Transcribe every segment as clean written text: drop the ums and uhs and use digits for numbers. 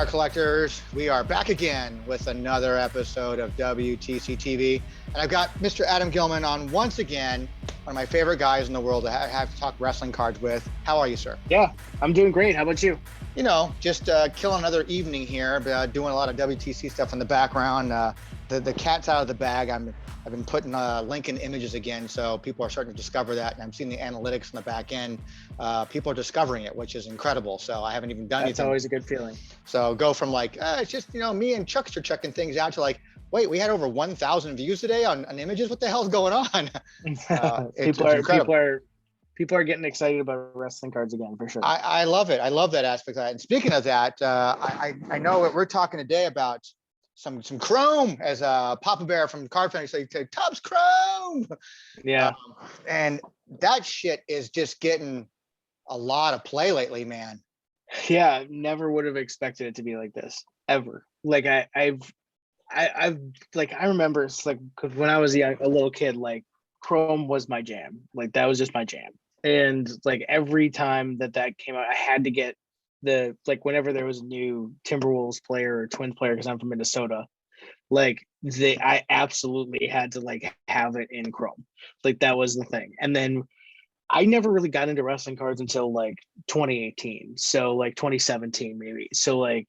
Our collectors, we are back again with another episode of WTCtv, and I've got Mr. Adam Gellman on once again, one of my favorite guys in the world to have to talk wrestling cards with. How are you, sir? Yeah, I'm doing great. How about you? You know, just killing another evening here, doing a lot of WTC stuff in the background. The cat's out of the bag. I've been putting Lincoln images again, so people are starting to discover that, and I'm seeing the analytics in the back end. People are discovering it, which is incredible. So I haven't even done anything. That's always a good feeling. So go from like, it's just, me and Chuckster checking things out to like, wait, we had over 1,000 views today on images. What the hell's going on? People are getting excited about wrestling cards again, for sure. I love it. I love that aspect of that. And speaking of that, I know we're talking today about some Chrome, as Papa Bear from Card Fantasy say, Tubbs Chrome. Yeah. And that shit is just getting a lot of play lately, man. Yeah, never would have expected it to be like this ever. Like I've like I remember it's like, because when I was a little kid, like Chrome was my jam. Like that was just my jam. And like every time that came out, I had to get whenever there was a new Timberwolves player or Twins player, because I'm from Minnesota, like I absolutely had to like have it in Chrome. Like that was the thing. And then I never really got into wrestling cards until like 2018. So like 2017 maybe. So like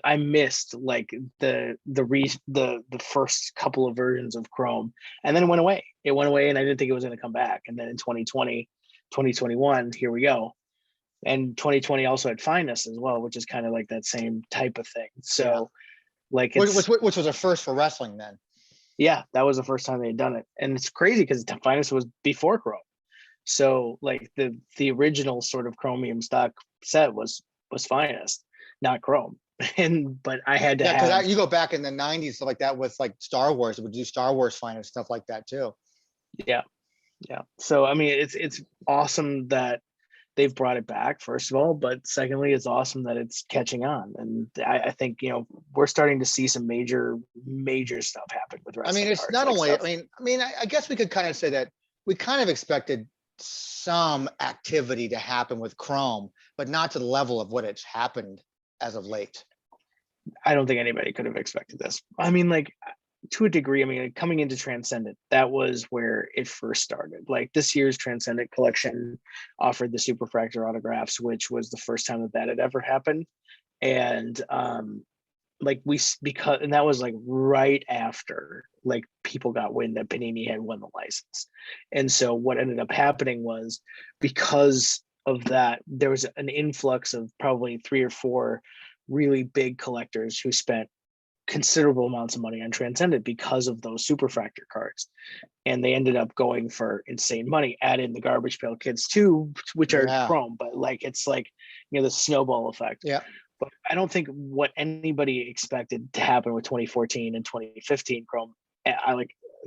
I missed like the first couple of versions of Chrome, and then it went away. It went away and I didn't think it was going to come back. And then in 2020, 2021, here we go. And 2020 also had Finest as well, which is kind of like that same type of thing. So like which was a first for wrestling then. Yeah, that was the first time they had done it. And it's crazy because Finest was before Chrome. So like the original sort of chromium stock set was Finest, not Chrome. But I had to because you go back in the 90s, stuff like that, with like Star Wars, it would do Star Wars Finest stuff like that too. Yeah. So I mean, it's awesome that they've brought it back, first of all, but secondly, it's awesome that it's catching on. And I think, we're starting to see some major stuff happen with wrestling. I mean, it's not only, I guess we could kind of say that we kind of expected some activity to happen with Chrome, but not to the level of what it's happened as of late. I don't think anybody could have expected this. I mean, like, to a degree, coming into Transcendent, that was where it first started. Like this year's Transcendent collection offered the Superfractor autographs, which was the first time that had ever happened. And and that was like right after like people got wind that Panini had won the license. And so what ended up happening was, because of that, there was an influx of probably 3 or 4 really big collectors who spent considerable amounts of money on Transcendent because of those Superfractor cards. And they ended up going for insane money. Add in the Garbage Pail Kids too, which are Chrome, but like it's like, the snowball effect. Yeah. But I don't think what anybody expected to happen with 2014 and 2015 Chrome,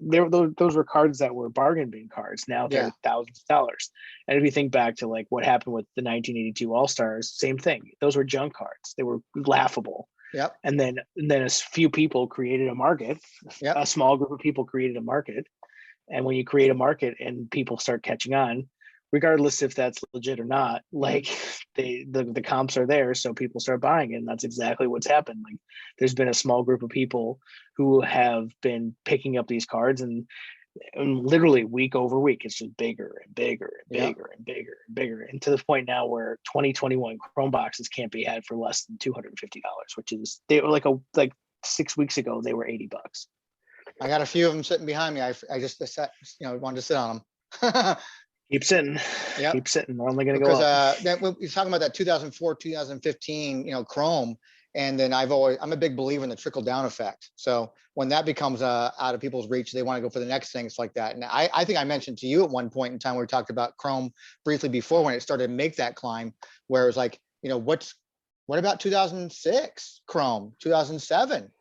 those were cards that were bargain bin cards. Now they're thousands of dollars. And if you think back to like what happened with the 1982 All-Stars, same thing. Those were junk cards. They were laughable. Yep. And then a few people created a market. Yep. A small group of people created a market. And when you create a market and people start catching on, regardless if that's legit or not, like the comps are there, so people start buying it. And that's exactly what's happened. Like there's been a small group of people who have been picking up these cards, and literally week over week, it's just bigger and bigger and bigger and bigger and bigger. And to the point now where 2021 Chrome boxes can't be had for less than $250, which is, they were like 6 weeks ago, they were $80. I got a few of them sitting behind me. I just sat, wanted to sit on them. Keep sitting. Yep. Keep sitting. We're only going to go up. When you're talking about that 2004, 2015, Chrome, and then I'm a big believer in the trickle down effect. So when that becomes out of people's reach, they want to go for the next things like that. And I think I mentioned to you at one point in time, we talked about Chrome briefly before, when it started to make that climb, where it was like, what about 2006 Chrome, 2007?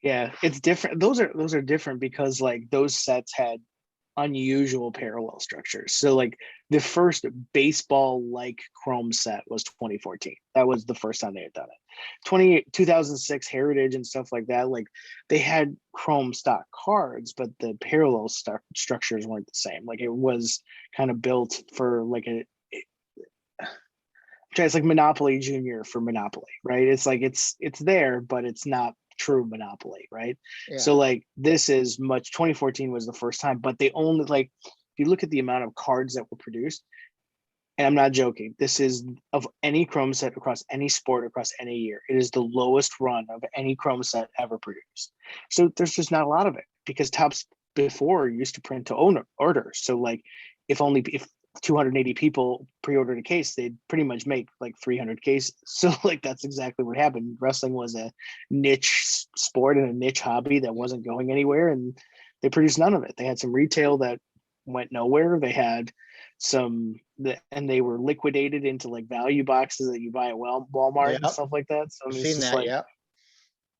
Yeah, it's different. Those are different because like those sets had unusual parallel structures. So like the first baseball like Chrome set was 2014. That was the first time they had done it. 2006 Heritage and stuff like that, like they had Chrome stock cards, but the parallel structures weren't the same. Like it was kind of built for like I'm it's like Monopoly Junior for Monopoly, right? It's like it's there, but it's not true Monopoly, right? Yeah. So like this is much 2014 was the first time, but they only like if you look at the amount of cards that were produced, and I'm not joking, this is of any Chrome set across any sport across any year. It is the lowest run of any Chrome set ever produced. So there's just not a lot of it because Topps before used to print to order. So like if 280 people pre-ordered a case, they'd pretty much make like 300 cases. So like that's exactly what happened. Wrestling was a niche sport and a niche hobby that wasn't going anywhere, and they produced none of it. They had some retail that went nowhere. They had and they were liquidated into like value boxes that you buy at Walmart and stuff like that. So I mean, I've seen that. like, yeah.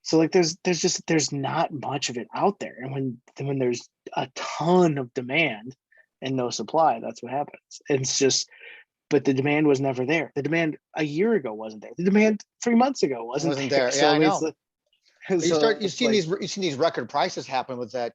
So like there's not much of it out there, and when there's a ton of demand and no supply, that's what happens. It's just, but the demand was never there. The demand a year ago wasn't there. The demand 3 months ago wasn't there. Yeah, So I know. you've seen these record prices happen with that,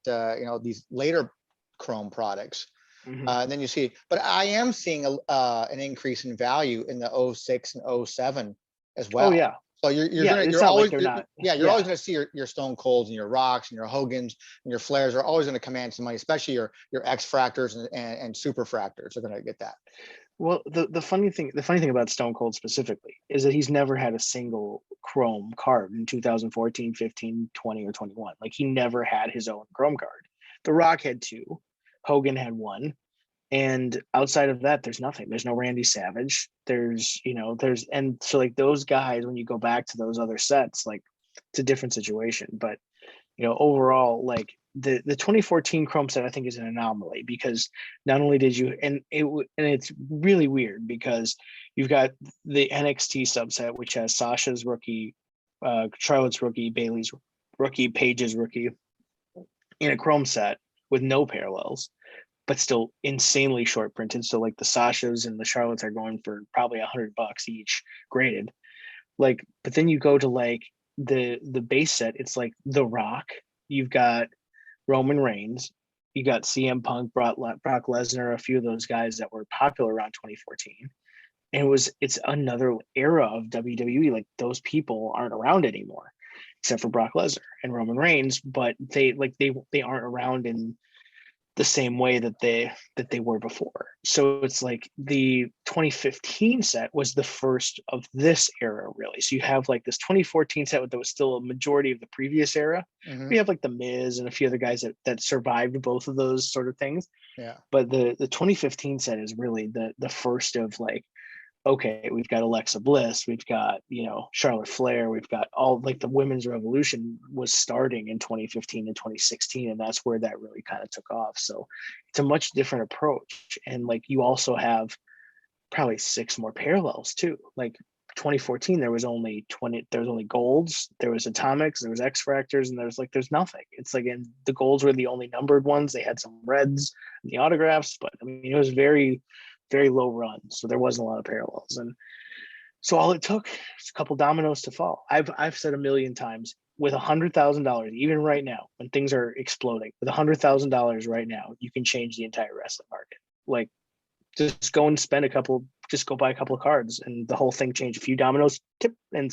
these later Chrome products. And then you see, but I am seeing an increase in value in the 06 and 07 as well. Oh yeah. So you're always going to see your Stone Colds and your Rocks and your Hogans and your Flares are always going to command some money, especially your X Fractors and Super Fractors are going to get that. Well, the funny thing about Stone Cold specifically is that he's never had a single Chrome card in 2014, 15, 20, or 21. Like he never had his own Chrome card. The Rock had 2, Hogan had 1. And outside of that, there's nothing. There's no Randy Savage. And so like those guys, when you go back to those other sets, like it's a different situation. But overall, like the 2014 Chrome set, I think is an anomaly because not only did you, and it's really weird because you've got the NXT subset, which has Sasha's rookie, Charlotte's rookie, Bailey's rookie, Paige's rookie in a Chrome set with no parallels, but still insanely short printed. So like the Sashas and the Charlottes are going for probably $100 each graded. Like, but then you go to like the base set, it's like The Rock, you've got Roman Reigns, you got CM Punk, Brock Lesnar, a few of those guys that were popular around 2014. And it's another era of WWE. Like those people aren't around anymore, except for Brock Lesnar and Roman Reigns, but they aren't around in the same way that they were before. So it's like the 2015 set was the first of this era, really. So you have like this 2014 set that was still a majority of the previous era. We have like the Miz and a few other guys that survived both of those sort of things. Yeah. But the 2015 set is really the first of like, okay, we've got Alexa Bliss, we've got, Charlotte Flair, we've got all like the women's revolution was starting in 2015 and 2016. And that's where that really kind of took off. So it's a much different approach. And like, you also have probably 6 more parallels too. Like 2014, there was only golds, there was atomics, there was X Fractors, and there's nothing. It's like, and the golds were the only numbered ones. They had some reds and the autographs, but I mean, it was very, very low run, so there wasn't a lot of parallels. And so all it took was a couple dominoes to fall. I've said a million times, with $100,000, even right now when things are exploding, with $100,000 right now, you can change the entire wrestling market. Like just go and just go buy a couple of cards and the whole thing changed. A few dominoes tip, and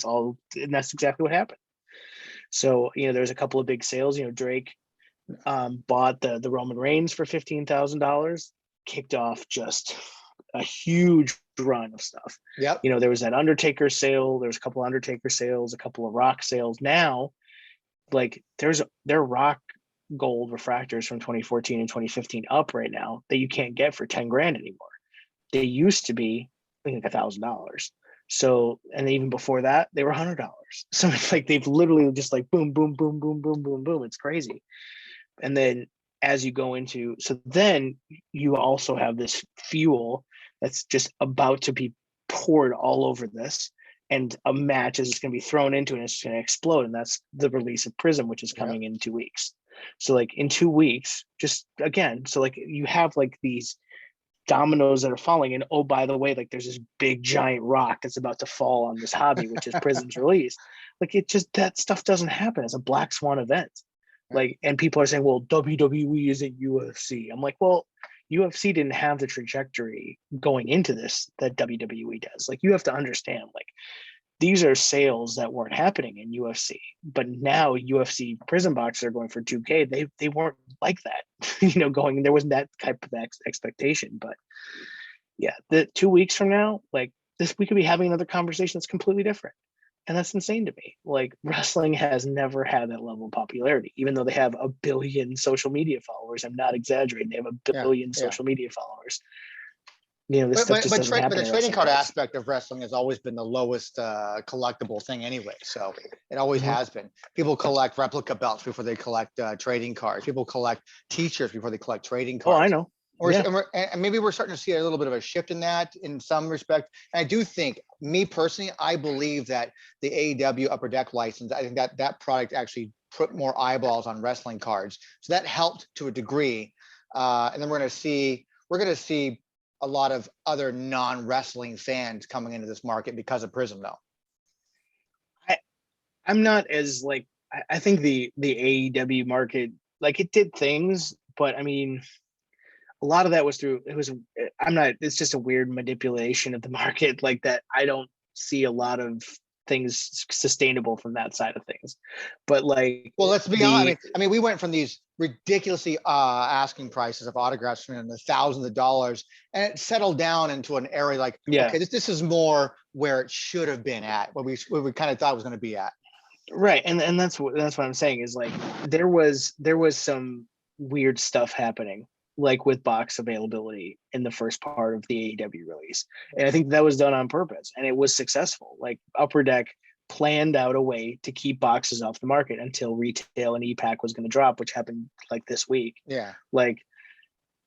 that's exactly what happened. So there's a couple of big sales. Drake bought the Roman Reigns for $15,000, kicked off just a huge run of stuff. Yep. There was that Undertaker sale. There's a couple of Undertaker sales, a couple of Rock sales. Now, like there are Rock gold refractors from 2014 and 2015 up right now that you can't get for 10 grand anymore. They used to be, I think, $1,000. So, and even before that, they were $100. So it's like they've literally just like boom, boom, boom, boom, boom, boom, boom. It's crazy. And then as you go into, so then you also have this fuel that's just about to be poured all over this, and a match is just going to be thrown into it and it's going to explode. And that's the release of Prizm, which is coming in 2 weeks. So like in 2 weeks, just again, so like you have like these dominoes that are falling, and oh, by the way, like there's this big giant rock that's about to fall on this hobby, which is Prizm's release. Like that stuff doesn't happen. It's a black swan event. Like, and people are saying, well, WWE isn't UFC. I'm like, well, UFC didn't have the trajectory going into this that WWE does. Like, you have to understand, like, these are sales that weren't happening in UFC, but now UFC Prizm boxes are going for 2K. They weren't like that, going, there wasn't that type of expectation. But yeah, the 2 weeks from now, like this, we could be having another conversation that's completely different. And that's insane to me. Like, wrestling has never had that level of popularity, even though they have 1 billion social media followers. I'm not exaggerating. They have 1 billion social media followers. This stuff just doesn't happen. But the trading card aspect of wrestling has always been the lowest collectible thing anyway. So it always has been. People collect replica belts before they collect trading cards. People collect T-shirts before they collect trading cards. Oh, I know. And maybe we're starting to see a little bit of a shift in that in some respect. And I do think, me personally, I believe that the AEW Upper Deck license, I think that product actually put more eyeballs on wrestling cards. So that helped to a degree. And then we're going to see a lot of other non-wrestling fans coming into this market because of Prizm, though. I'm not as like, I think the AEW market, like, it did things, but I mean, a lot of that was it's just a weird manipulation of the market like that. I don't see a lot of things sustainable from that side of things. But like, well, let's be honest. I mean, we went from these ridiculously asking prices of autographs in the thousands of dollars, and it settled down into an area like, okay, this is more where it should have been at, where we kind of thought it was going to be at. Right. And that's what I'm saying is, like, there was some weird stuff happening, like with box availability in the first part of the AEW release. And I think that was done on purpose, and it was successful. Like, Upper Deck planned out a way to keep boxes off the market until retail and e-pack was going to drop, which happened like this week. Yeah. Like,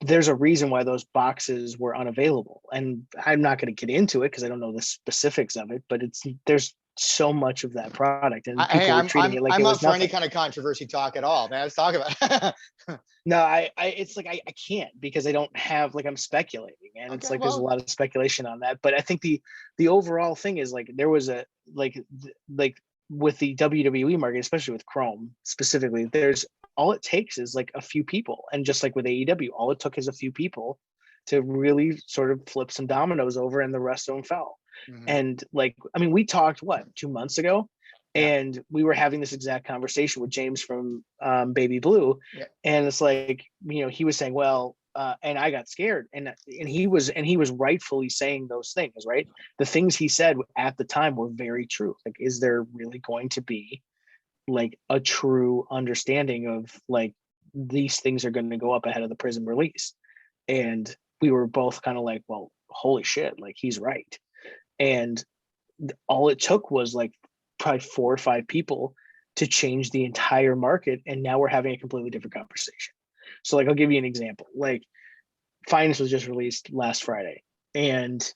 there's a reason why those boxes were unavailable. And I'm not going to get into it because I don't know the specifics of it, but there's so much of that product, and people are treating it like it was nothing. I'm up for any kind of controversy talk at all, man. Let's talk about it. No, it's like I can't, because I don't have, like, I'm speculating, and it's like, there's a lot of speculation on that. But I think the overall thing is, like, there was a like with the WWE market, especially with Chrome specifically, there's all it takes is like a few people, and just like with AEW, all it took is a few people to really sort of flip some dominoes over, and the rest of them fell. And like, I mean, we talked 2 months ago, and we were having this exact conversation with James from Baby Blue, and it's like, he was saying, well, and I got scared, and he was rightfully saying those things, right? The things he said at the time were very true. Like, is there really going to be like a true understanding of, like, these things are going to go up ahead of the Prizm release? And we were both kind of like, well, holy shit, like, he's right. And all it took was like probably 4 or 5 people to change the entire market, and now we're having a completely different conversation. So, like, I'll give you an example. Like, Finest was just released last Friday, and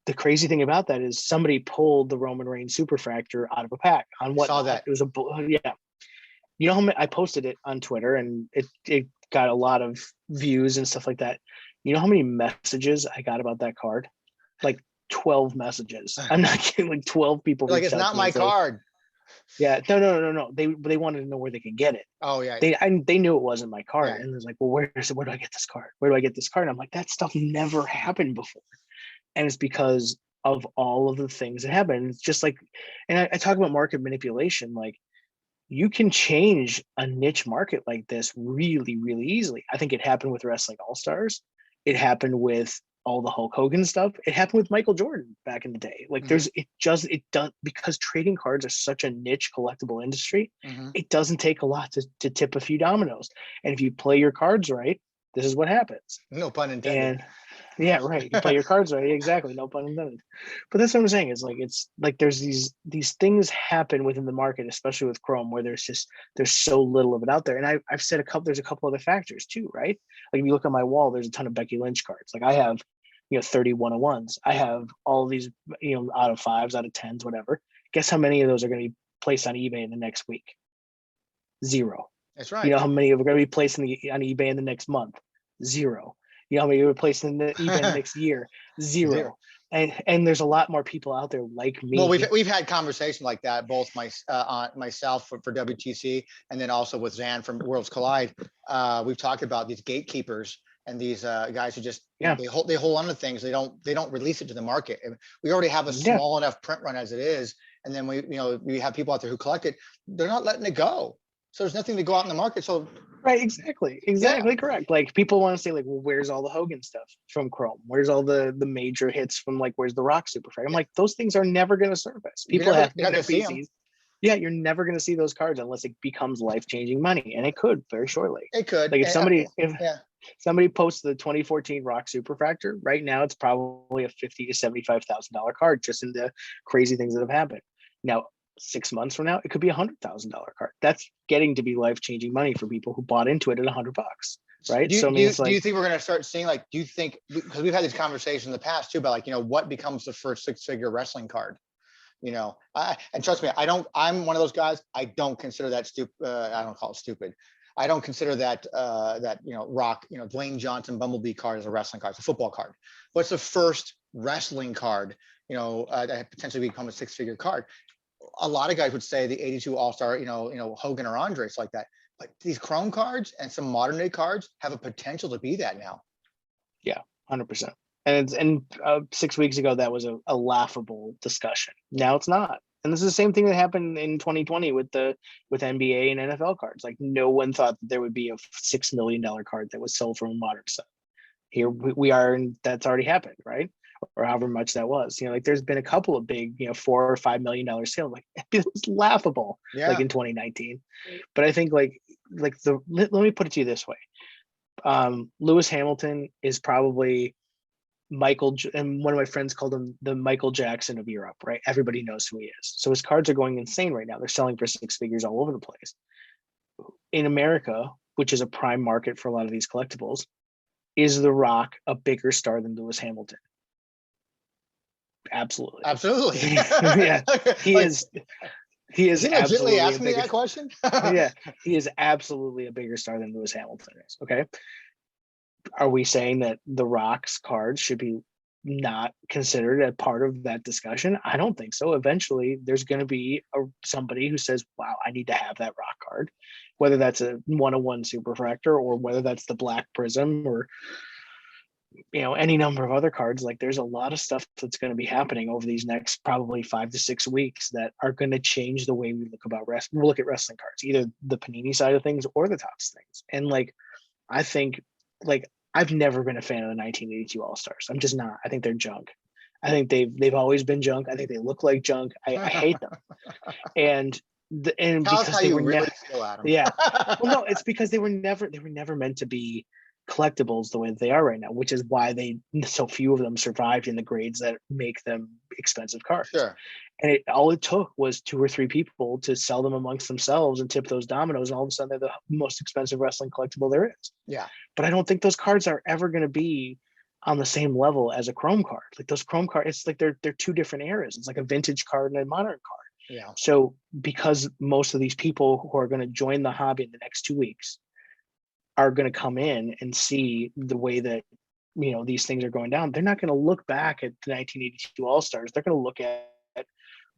the crazy thing about that is somebody pulled the Roman Reigns Superfractor out of a pack on what? Saw that. It was how many, I posted it on Twitter, and it got a lot of views and stuff like that. You know how many messages I got about that card? Like 12 messages. I'm not kidding. Like 12 people. Like, it's not my card. Yeah. No. They wanted to know where they could get it. Oh yeah. They knew it wasn't my card, Yeah. and it was like, well, where do I get this card? Where do I get this card? And I'm like, that stuff never happened before, and it's because of all of the things that happen. It's just like, and I talk about market manipulation. Like, you can change a niche market like this really, really easily. I think it happened with Wrestling All-Stars. It happened with all the Hulk Hogan stuff. It happened with Michael Jordan back in the day. Like, it does, because trading cards are such a niche collectible industry. It doesn't take a lot to tip a few dominoes. And if you play your cards right, this is what happens. No pun intended. And yeah, right. You play your cards right. Exactly. No pun intended. But that's what I'm saying, is like, it's like, there's these things happen within the market, especially with Chrome, where there's so little of it out there. And I've said there's a couple other factors too, right? Like, if you look on my wall, there's a ton of Becky Lynch cards. Like, I have, 30 101s. I have all these, out of 5s, out of 10s, whatever. Guess how many of those are going to be placed on eBay in the next week? 0. That's right. You know how many are going to be placed on eBay in the next month? 0. You know how many are placed in the eBay in the next year? 0. And there's a lot more people out there like me. Well, we've had conversations like that, both myself for WTC, and then also with Zan from Worlds Collide. We've talked about these gatekeepers and these guys who just Yeah. they hold on to things. They don't release it to the market. And we already have a Yeah. small enough print run as it is, and then we have people out there who collect it. They're not letting it go. So there's nothing to go out in the market. So Right, exactly correct. Like people want to say like, well, where's all the Hogan stuff from Chrome? Where's all the major hits from like, where's the Rock Superfractor? I'm like, those things are never going to surface. People have NFBCs. Yeah, you're never going to see those cards unless it becomes life-changing money, and it could very shortly. It could. Like if somebody posts the 2014 Rock Superfractor right now, it's probably a $50,000 to $75,000 card just in the crazy things that have happened. Now, 6 months from now, it could be $100,000 card. That's getting to be life-changing money for people who bought into it at $100, right? Do you think we're going to start seeing, like, do you think, because we've had this conversation in the past too, about like, what becomes the first six-figure wrestling card? And trust me, I'm one of those guys. I don't consider that stupid. I don't call it stupid. I don't consider that Rock, Dwayne Johnson Bumblebee card as a wrestling card. It's a football card. What's the first wrestling card, that potentially become a six-figure card? A lot of guys would say the 82 All-Star, Hogan or Andres like that. But these Chrome cards and some modern day cards have a potential to be that now. Yeah, 100%. And 6 weeks ago, that was a laughable discussion. Now it's not. And this is the same thing that happened in 2020 with NBA and NFL cards. Like no one thought that there would be a $6 million card that was sold from a modern set. Here we are, and that's already happened, right? Or however much that was. Like there's been a couple of big, $4 or $5 million sales. Like it was laughable, like in 2019. But I think let me put it to you this way. Lewis Hamilton is probably Michael, and one of my friends called him the Michael Jackson of Europe, right? Everybody knows who he is. So his cards are going insane right now. They're selling for six figures all over the place. In America, which is a prime market for a lot of these collectibles, is The Rock a bigger star than Lewis Hamilton? Absolutely. Yeah, he is. He is absolutely asking me that question. Yeah, he is absolutely a bigger star than Lewis Hamilton is. Okay. Are we saying that The Rock's cards should be not considered a part of that discussion? I don't think so. Eventually, there's going to be somebody who says, wow, I need to have that Rock card, whether that's a 101 Superfractor or whether that's the Black Prizm or any number of other cards. Like there's a lot of stuff that's going to be happening over these next probably 5 to 6 weeks that are going to change the way we look at wrestling cards, either the Panini side of things or the Topps things. And I think I've never been a fan of the 1982 All-Stars. I'm just not. I think they're junk. I think they've always been junk. I think they look like junk. I hate them. And because they were never, yeah. Well, no, it's because they were never meant to be collectibles the way that they are right now, which is why so few of them survived in the grades that make them expensive cards. Sure. And all it took was 2 or 3 people to sell them amongst themselves and tip those dominoes, and all of a sudden they're the most expensive wrestling collectible there is. Yeah. But I don't think those cards are ever going to be on the same level as a Chrome card. Like those Chrome cards, it's like they're two different eras. It's like a vintage card and a modern card. Yeah. So because most of these people who are going to join the hobby in the next 2 weeks are going to come in and see the way that these things are going down, they're not going to look back at the 1982 All-Stars. They're going to look at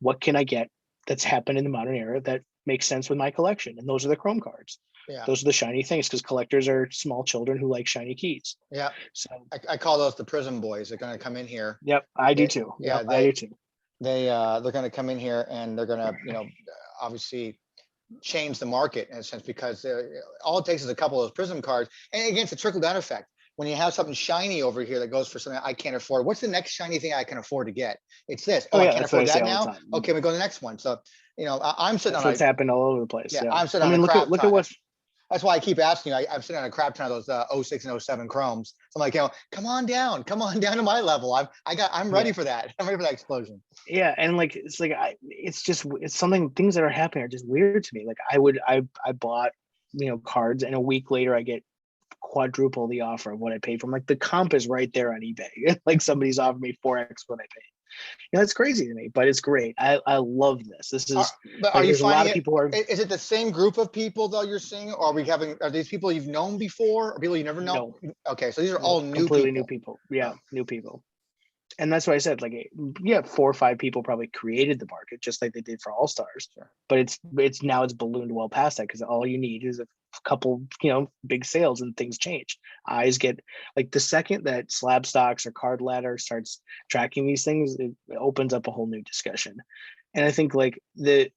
what can I get that's happened in the modern era that makes sense with my collection, and those are the Chrome cards. Yeah. Those are the shiny things, because collectors are small children who like shiny keys. Yeah. So I call those the Prizm boys. They're going to come in here. Yep, I do too. Yeah, I do too. They're going to come in here and they're going to obviously change the market in a sense, because all it takes is a couple of those Prizm cards, and again, it's a trickle down effect. When you have something shiny over here that goes for something I can't afford, what's the next shiny thing I can afford to get? It's this. I can't afford that now. Okay, we go to the next one. So I'm sitting on. What's happened all over the place. Yeah, I'm sitting on a crap ton. Look at what. That's why I keep asking you. I'm sitting on a crap ton of those 06 and 07 Chromes. So I'm like, come on down to my level. I'm ready for that. I'm ready for that explosion. Yeah, and it's something. Things that are happening are just weird to me. Like I bought cards, and a week later I get quadruple the offer of what I paid for them. Like the comp is right there on eBay. Like somebody's offered me 4x what I paid. It's crazy to me, but it's great. I love this. This is. But are you finding a lot of people is it the same group of people though you're seeing, or are these people you've known before, or people you never know? No. Okay, so these are all completely new people. Yeah, new people. And that's why I said, 4 or 5 people probably created the market, just like they did for All-Stars. Sure. But it's ballooned well past that, because all you need is a couple, big sales and things change. Eyes get, like, the second that Slab Stocks or Card Ladder starts tracking these things, it opens up a whole new discussion. And I think like the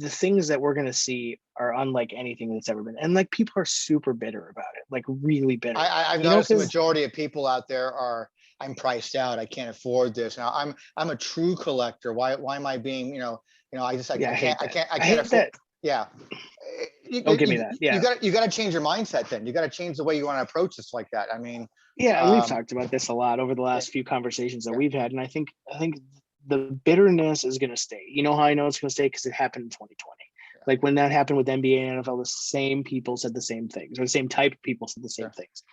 things that we're going to see are unlike anything that's ever been. And like people are super bitter about it, like really bitter. I've noticed the majority of people out there are, I'm priced out. I can't afford this. Now I'm a true collector. Why am I being, I just, I can't afford that. Yeah. Don't give me that. Yeah. You got to change your mindset then. You got to change the way you want to approach this like that. I mean, yeah, we've talked about this a lot over the last few conversations that we've had. And I think the bitterness is going to stay. You know how I know it's going to stay? Because it happened in 2020. Like when that happened with NBA and NFL, the same people said the same things, or the same type of people said the same things.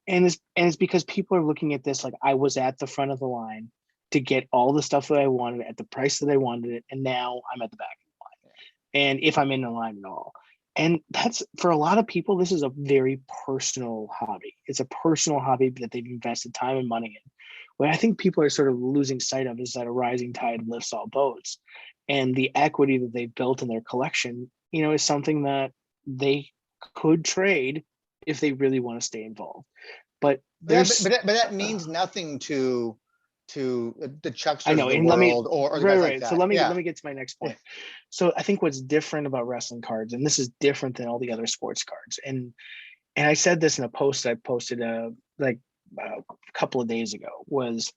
And it's because people are looking at this like, I was at the front of the line to get all the stuff that I wanted at the price that I wanted it, and now I'm at the back of the line. And if I'm in the line at all. And that's, for a lot of people, this is a very personal hobby. It's a personal hobby that they've invested time and money in. What I think people are sort of losing sight of is that a rising tide lifts all boats. And the equity that they've built in their collection, is something that they could trade if they really want to stay involved. But that means nothing to the Chucksters of the world or right. Like that. So let me get to my next point. So I think what's different about wrestling cards, and this is different than all the other sports cards, and I said this in a post I posted a couple of days ago, was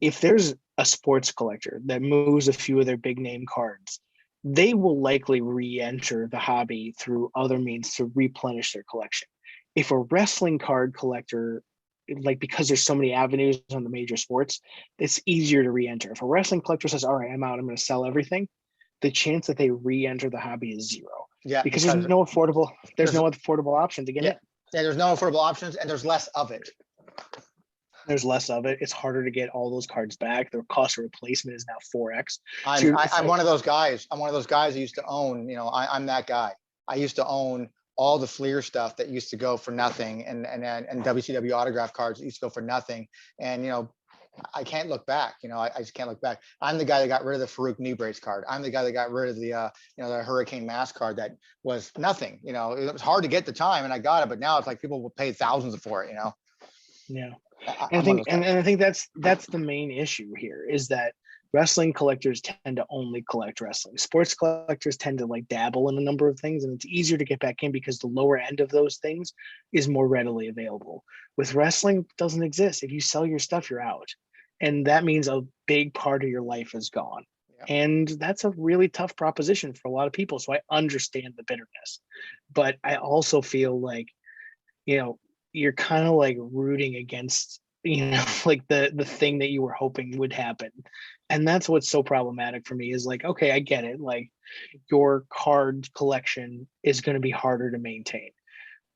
if there's a sports collector that moves a few of their big name cards, they will likely re-enter the hobby through other means to replenish their collection. If a wrestling card collector, like, because there's so many avenues on the major sports, it's easier to re-enter. If a wrestling collector says, all right, I'm out, I'm going to sell everything, the chance that they re-enter the hobby is zero. Yeah, because there's no affordable option to get in. Yeah, there's no affordable options, and there's less of it. There's less of it. It's harder to get all those cards back. The cost of replacement is now 4x. I'm one of those guys. I'm one of those guys who used to own, I'm that guy. I used to own all the Fleer stuff that used to go for nothing, and WCW autograph cards that used to go for nothing. And, I can't look back. I just can't look back. I'm the guy that got rid of the Farouk knee brace card. I'm the guy that got rid of the, the Hurricane Mask card that was nothing. It was hard to get at the time, and I got it, but now it's like people will pay thousands for it. Yeah. And I think that's the main issue here, is that wrestling collectors tend to only collect wrestling. Sports collectors tend to like dabble in a number of things, and it's easier to get back in because the lower end of those things is more readily available. With wrestling, it doesn't exist. If you sell your stuff, you're out. And that means a big part of your life is gone. Yeah. And that's a really tough proposition for a lot of people. So I understand the bitterness, but I also feel like, you're kind of like rooting against, like the thing that you were hoping would happen. And that's what's so problematic for me, is like, okay, I get it. Like, your card collection is going to be harder to maintain.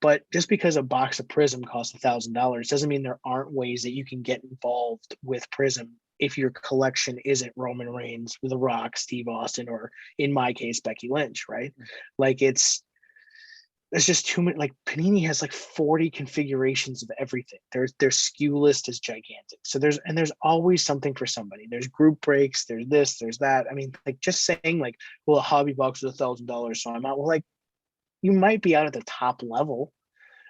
But just because a box of Prizm costs $1,000 doesn't mean there aren't ways that you can get involved with Prizm if your collection isn't Roman Reigns, The Rock, Steve Austin, or in my case, Becky Lynch, right? Like, there's just too many. Like, Panini has like 40 configurations of everything. Their SKU list is gigantic. So there's always something for somebody. There's group breaks, there's this, there's that. I mean, like, just saying like, well, a hobby box is $1,000, so I'm out. Well, like, you might be out at the top level,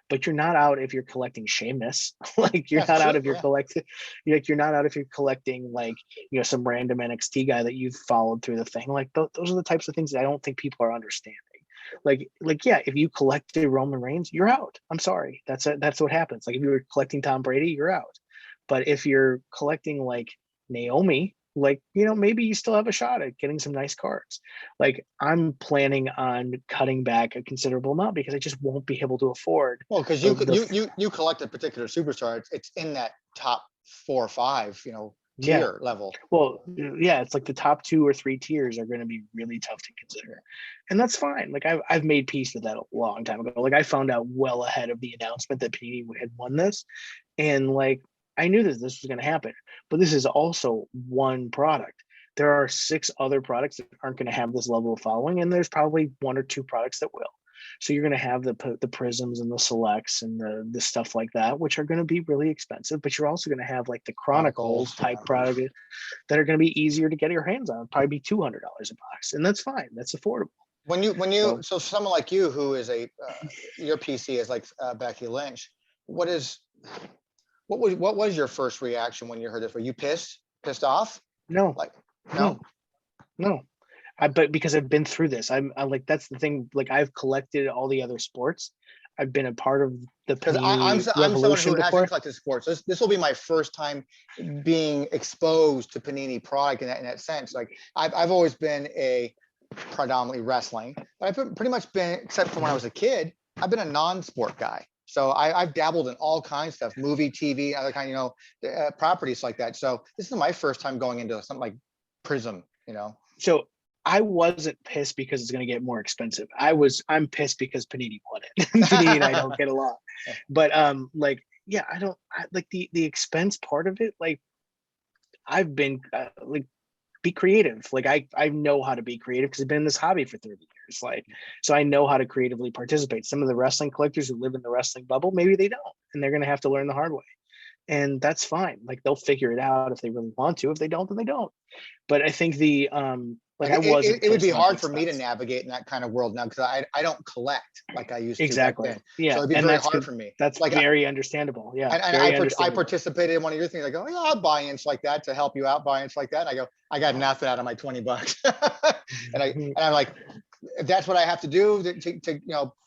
but you're not out if you're collecting Sheamus. Like, you're not out if you're collecting, you're not out if you're collecting like, some random NXT guy that you've followed through the thing. Like, those are the types of things that I don't think people are understanding. Like, yeah, if you collected Roman Reigns, you're out. I'm sorry. That's what happens. Like, if you were collecting Tom Brady, you're out. But if you're collecting like Naomi, like, maybe you still have a shot at getting some nice cards. Like, I'm planning on cutting back a considerable amount because I just won't be able to afford. Well, because you collect a particular superstar, it's in that top 4 or 5, tier level. Well, yeah, it's like the top 2 or 3 tiers are going to be really tough to consider, and that's fine. Like, I've made peace with that a long time ago. Like, I found out well ahead of the announcement that Panini had won this, and like, I knew that this was going to happen. But this is also one product. There are 6 other products that aren't going to have this level of following, and there's probably 1 or 2 products that will. So you're going to have the Prizms and the Selects and the stuff like that, which are going to be really expensive. But you're also going to have like the Chronicles type product that are going to be easier to get your hands on. Probably be $200 a box, and that's fine. That's affordable. So someone like you who is your PC is like Becky Lynch, what was your first reaction when you heard this? Were you pissed off? No, Like, no? no. But because I've been through this, I'm like, that's the thing. Like, I've collected all the other sports. I've been a part of the Because Panini I'm someone who before. hasn't collected sports. This will be my first time being exposed to Panini product in that sense. Like, I've always been a predominantly wrestling, but I've pretty much been, except for when I was a kid, I've been a non-sport guy. So I've dabbled in all kinds of stuff, movie, TV, other kind, properties like that. So this is my first time going into something like Prizm, So I wasn't pissed because it's going to get more expensive. I'm pissed because Panini won it. Panini and I don't get along. But yeah, I like the expense part of it. Like, I've been like, be creative. Like, I know how to be creative because I've been in this hobby for 30 years. Like, so I know how to creatively participate. Some of the wrestling collectors who live in the wrestling bubble, maybe they don't, and they're going to have to learn the hard way. And that's fine. Like, they'll figure it out if they really want to. If they don't, then they don't. But I think it would be hard for me to navigate in that kind of world now because I don't collect like I used to back then. Yeah, so it'd be very hard for me. That's like very understandable. Yeah, and I participated in one of your things. I go, yeah, I'll buy ins like that to help you out, buy-ins like that. And I go, I got nothing out of my $20, and I'm like, if that's what I have to do to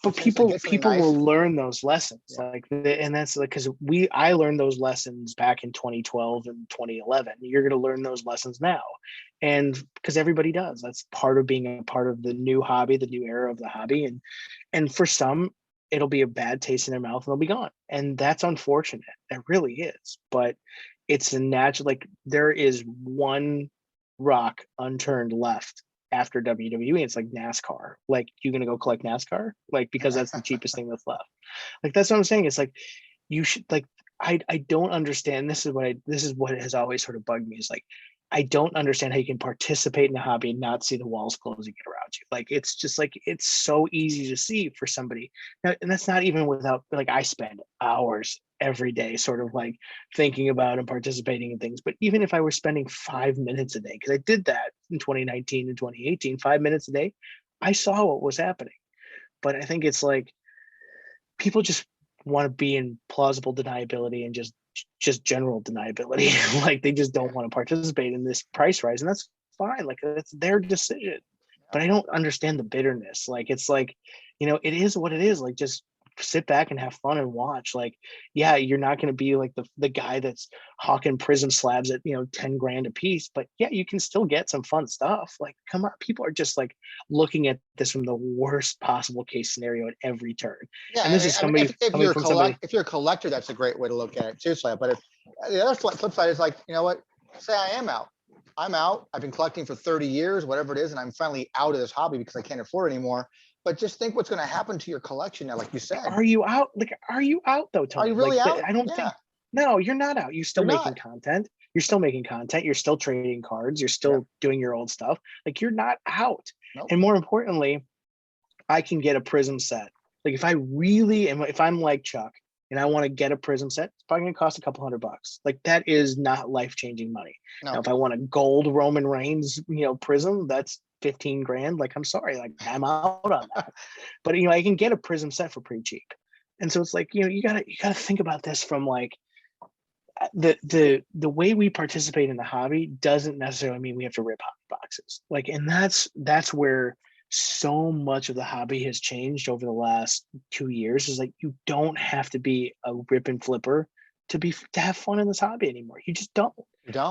But people will learn those lessons. Yeah. And that's like, because I learned those lessons back in 2012 and 2011. You're going to learn those lessons now, and because everybody does. That's part of being a part of the new hobby, the new era of the hobby, and for some, it'll be a bad taste in their mouth and they'll be gone, and that's unfortunate. It really is, but it's a natural. Like, there is one rock unturned left after WWE. It's like NASCAR. Like, you're gonna go collect NASCAR, like, because that's the cheapest thing that's left. Like, that's what I'm saying. It's like, you should, like, I don't understand. This is what has always sort of bugged me, is like, I don't understand how you can participate in a hobby and not see the walls closing around you. Like, it's just like, it's so easy to see for somebody now, and that's not even without, like, I spend hours every day sort of like thinking about and participating in things. But even if I were spending 5 minutes a day, because I did that in 2019 and 2018, 5 minutes a day, I saw what was happening. But I think it's like, people just want to be in plausible deniability and just general deniability. Like, they just don't want to participate in this price rise, and that's fine. Like, that's their decision. But I don't understand the bitterness. Like, it's like, it is what it is. Like, just sit back and have fun and watch. Like, yeah, you're not going to be like the guy that's hawking Prizm slabs at 10 grand a piece, but yeah, you can still get some fun stuff. Like, come on, people are just like looking at this from the worst possible case scenario at every turn. Yeah, and this is somebody. If you're a collector, that's a great way to look at it too, Slab. But if the other flip side is like, what? Say I am out. I'm out. I've been collecting for 30 years, whatever it is, and I'm finally out of this hobby because I can't afford it anymore. But just think what's going to happen to your collection now, like you said. Are you out? Like, are you out though, Tony? Are you really out? I don't think. No, you're not out. You're still making content. You're still making content. You're still trading cards. You're still doing your old stuff. Like, you're not out. Nope. And more importantly, I can get a Prizm set. Like, if I really am, if I'm like Chuck and I want to get a Prizm set, it's probably going to cost a couple $100. Like, that is not life-changing money. No. Now, if I want a gold Roman Reigns, Prizm, that's 15 grand. Like, I'm sorry, like, I'm out on that. But I can get a Prizm set for pretty cheap. And so it's like, you gotta think about this from like, the way we participate in the hobby doesn't necessarily mean we have to rip hobby boxes. Like, and that's where so much of the hobby has changed over the last 2 years, is like, you don't have to be a rip and flipper to have fun in this hobby anymore. You just don't.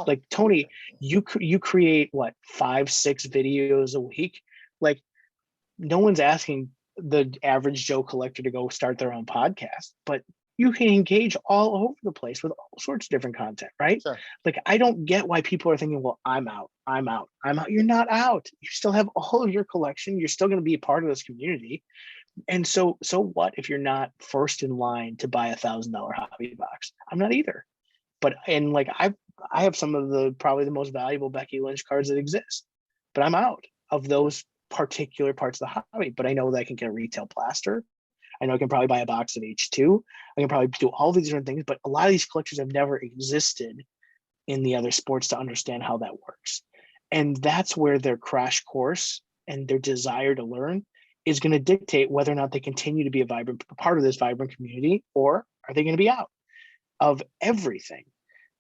Like, Tony, you create what, 5-6 videos a week? Like, no one's asking the average Joe collector to go start their own podcast, but you can engage all over the place with all sorts of different content, right? Sure. Like, I don't get why people are thinking, well, I'm out. You're not out. You still have all of your collection. You're still going to be a part of this community. And so what if you're not first in line to buy $1,000 hobby box? I'm not either. But, and like, I have some of probably the most valuable Becky Lynch cards that exist, but I'm out of those particular parts of the hobby. But I know that I can get a retail plaster. I know I can probably buy a box of H2. I can probably do all these different things, but a lot of these collectors have never existed in the other sports to understand how that works. And that's where their crash course and their desire to learn is going to dictate whether or not they continue to be a vibrant part of this vibrant community, or are they going to be out of everything.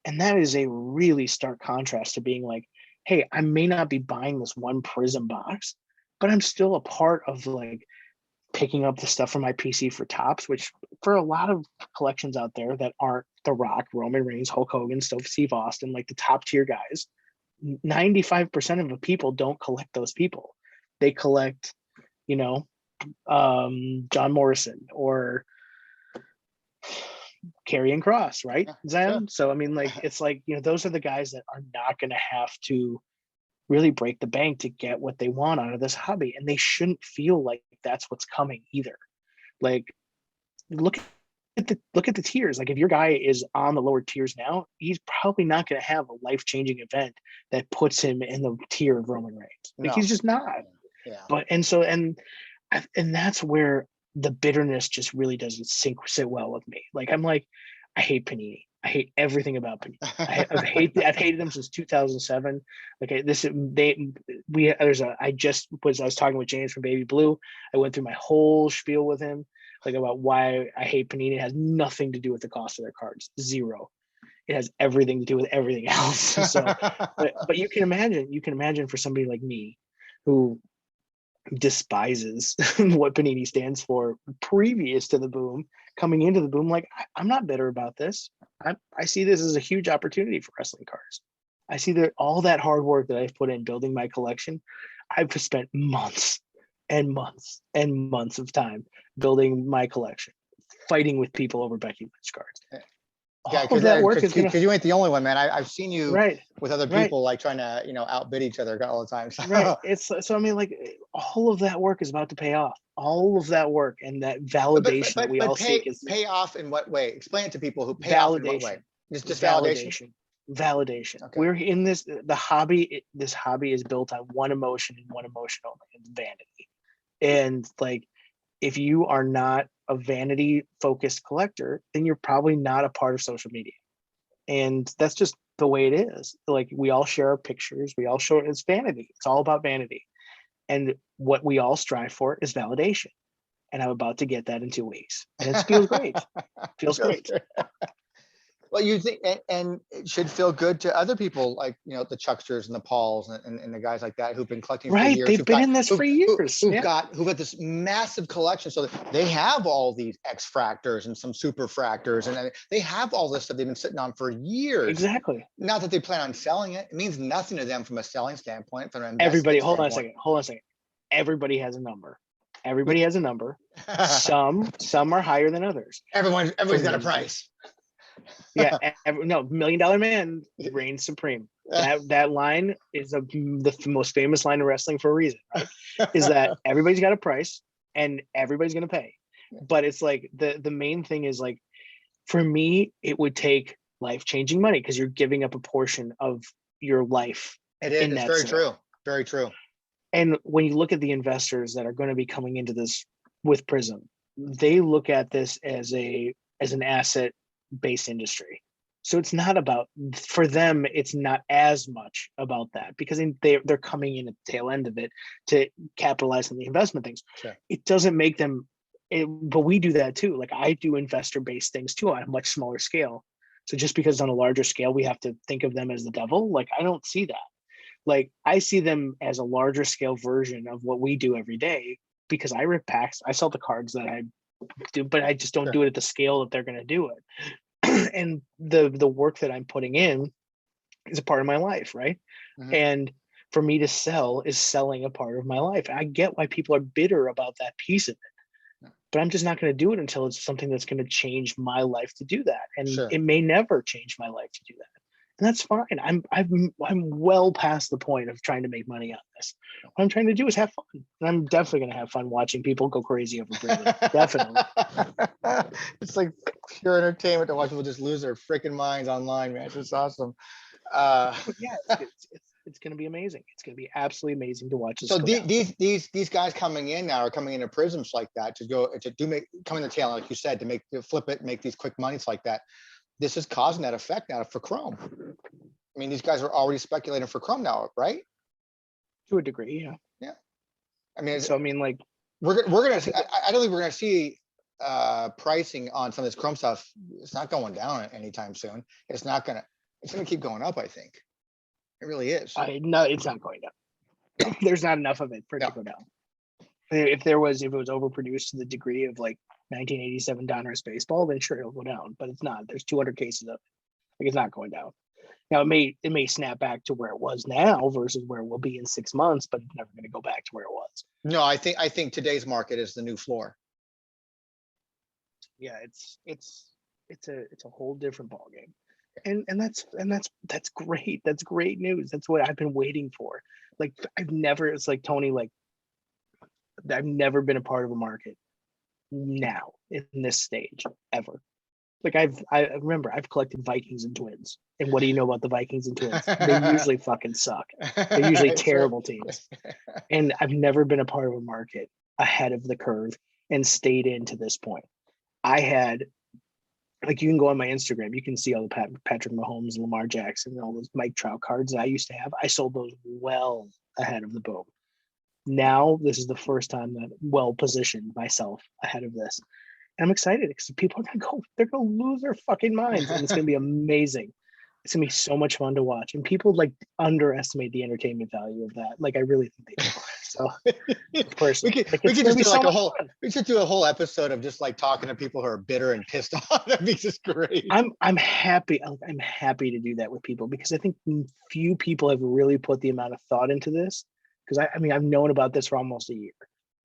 And that is a really stark contrast to being like, hey, I may not be buying this one Prizm box, but I'm still a part of like picking up the stuff from my PC for Topps, which for a lot of collections out there that aren't The Rock, Roman Reigns, Hulk Hogan, Steve Austin, like the top tier guys, 95% of the people don't collect those people. They collect, you know, John Morrison or Karrion Kross, right, Zen? Sure. So I mean, like, it's like, you know, those are the guys that are not going to have to really break the bank to get what they want out of this hobby, and they shouldn't feel like that's what's coming either. Like, look at the tiers. Like, if your guy is on the lower tiers now, he's probably not going to have a life-changing event that puts him in the tier of Roman Reigns. Like, he's just not. Yeah. But and that's where the bitterness just really doesn't sit well with me. Like, I'm like, I hate Panini. I hate everything about Panini. I've hated them since 2007. Like, I was talking with James from Baby Blue. I went through my whole spiel with him, like, about why I hate Panini. It has nothing to do with the cost of their cards. Zero. It has everything to do with everything else. So, but you can imagine for somebody like me, who despises what Panini stands for previous to the boom, coming into the boom, like, I'm not bitter about this. I see this as a huge opportunity for wrestling cards. I see that all that hard work that I've put in building my collection, I've spent months and months and months of time building my collection, fighting with people over Becky Lynch cards. Yeah, because you ain't the only one, man. I've seen you with other people, like, trying to, you know, outbid each other all the time. So. Right. So I mean, like, all of that work is about to pay off. All of that work and that validation that we all seek is pay off in what way? Explain it to people who pay off in what way. Just validation. Validation. Okay. We're in this. This hobby is built on one emotion and one emotion only, and vanity. And like, if you are not a vanity focused collector, then you're probably not a part of social media. And that's just the way it is. Like, we all share our pictures. We all show it. It's vanity. It's all about vanity. And what we all strive for is validation. And I'm about to get that in 2 weeks. And it feels great. Feels great. Well, you think, and it should feel good to other people, like, you know, the Chucksters and the Pauls and the guys like that who've been collecting for years. They've been in this for years. Who've got this massive collection. So they have all these X fractors and some super fractors, and they have all this stuff they've been sitting on for years. Exactly. Not that they plan on selling it. It means nothing to them from a selling standpoint. From an everybody, hold on a second. Everybody has a number. Everybody has a number. Some are higher than others. Everybody's got a price. Yeah, no, $1 Million Man reigns supreme. That line is the most famous line of wrestling for a reason, right? Is that everybody's got a price and everybody's gonna pay. But it's like the main thing is, like, for me, it would take life-changing money, because you're giving up a portion of your life. It is. It's very true. Very true. And when you look at the investors that are going to be coming into this with Prizm, they look at this as an asset-based industry. So it's not about, for them, it's not as much about that, because they're coming in at the tail end of it to capitalize on the investment things. Sure. It doesn't make them, but we do that too. Like, I do investor-based things too on a much smaller scale. So just because on a larger scale, we have to think of them as the devil, like, I don't see that. Like, I see them as a larger scale version of what we do every day, because I rip packs, I sell the cards that I do, but I just don't do it at the scale that they're going to do it. And the work that I'm putting in is a part of my life, right? Mm-hmm. And for me to sell is selling a part of my life. I get why people are bitter about that piece of it, but I'm just not going to do it until it's something that's going to change my life to do that. And it may never change my life to do that. And that's fine. I'm well past the point of trying to make money on this. What I'm trying to do is have fun. And I'm definitely going to have fun watching people go crazy over Prizm. Definitely. It's like pure entertainment to watch people just lose their freaking minds online, man. It's just awesome. Yeah, it's going to be amazing. It's going to be absolutely amazing to watch this. So these guys coming in now are coming into Prizms like that come in the tail, like you said, to flip it, make these quick monies like that. This is causing that effect now for Chrome. I mean, these guys are already speculating for Chrome now, right? To a degree, yeah. Yeah. I mean, So I mean, like, we're gonna see, I don't think we're gonna see pricing on some of this Chrome stuff. It's not going down anytime soon. It's gonna keep going up, I think. It really is. no, it's not going down. There's not enough of it for it to go down. If it was overproduced to the degree of like 1987 Donruss baseball, then sure, it'll go down. But it's not. There's 200 cases of it. Like, it's not going down. Now it may snap back to where it was now versus where it will be in 6 months, but it's never going to go back to where it was. No, I think today's market is the new floor. Yeah, it's a whole different ballgame. And that's great. That's great news. That's what I've been waiting for. Like, it's like Tony, like, I've never been a part of a market now in this stage ever. Like, I remember I've collected Vikings and Twins. And what do you know about the Vikings and Twins? They usually fucking suck. They're usually terrible teams. And I've never been a part of a market ahead of the curve and stayed in to this point. I had, like, you can go on my Instagram, you can see all the Patrick Mahomes, Lamar Jackson, and all those Mike Trout cards that I used to have. I sold those well ahead of the boom. Now, this is the first time that I'm well positioned myself ahead of this. And I'm excited because people are they're going to lose their fucking minds. And it's going to be amazing. It's going to be so much fun to watch. And people, like, underestimate the entertainment value of that. Like, I really think they do. So, of course, we could just do like we should do a whole episode of just like talking to people who are bitter and pissed off. That'd be just great. I'm happy. I'm happy to do that with people because I think few people have really put the amount of thought into this. Because I mean, I've known about this for almost a year.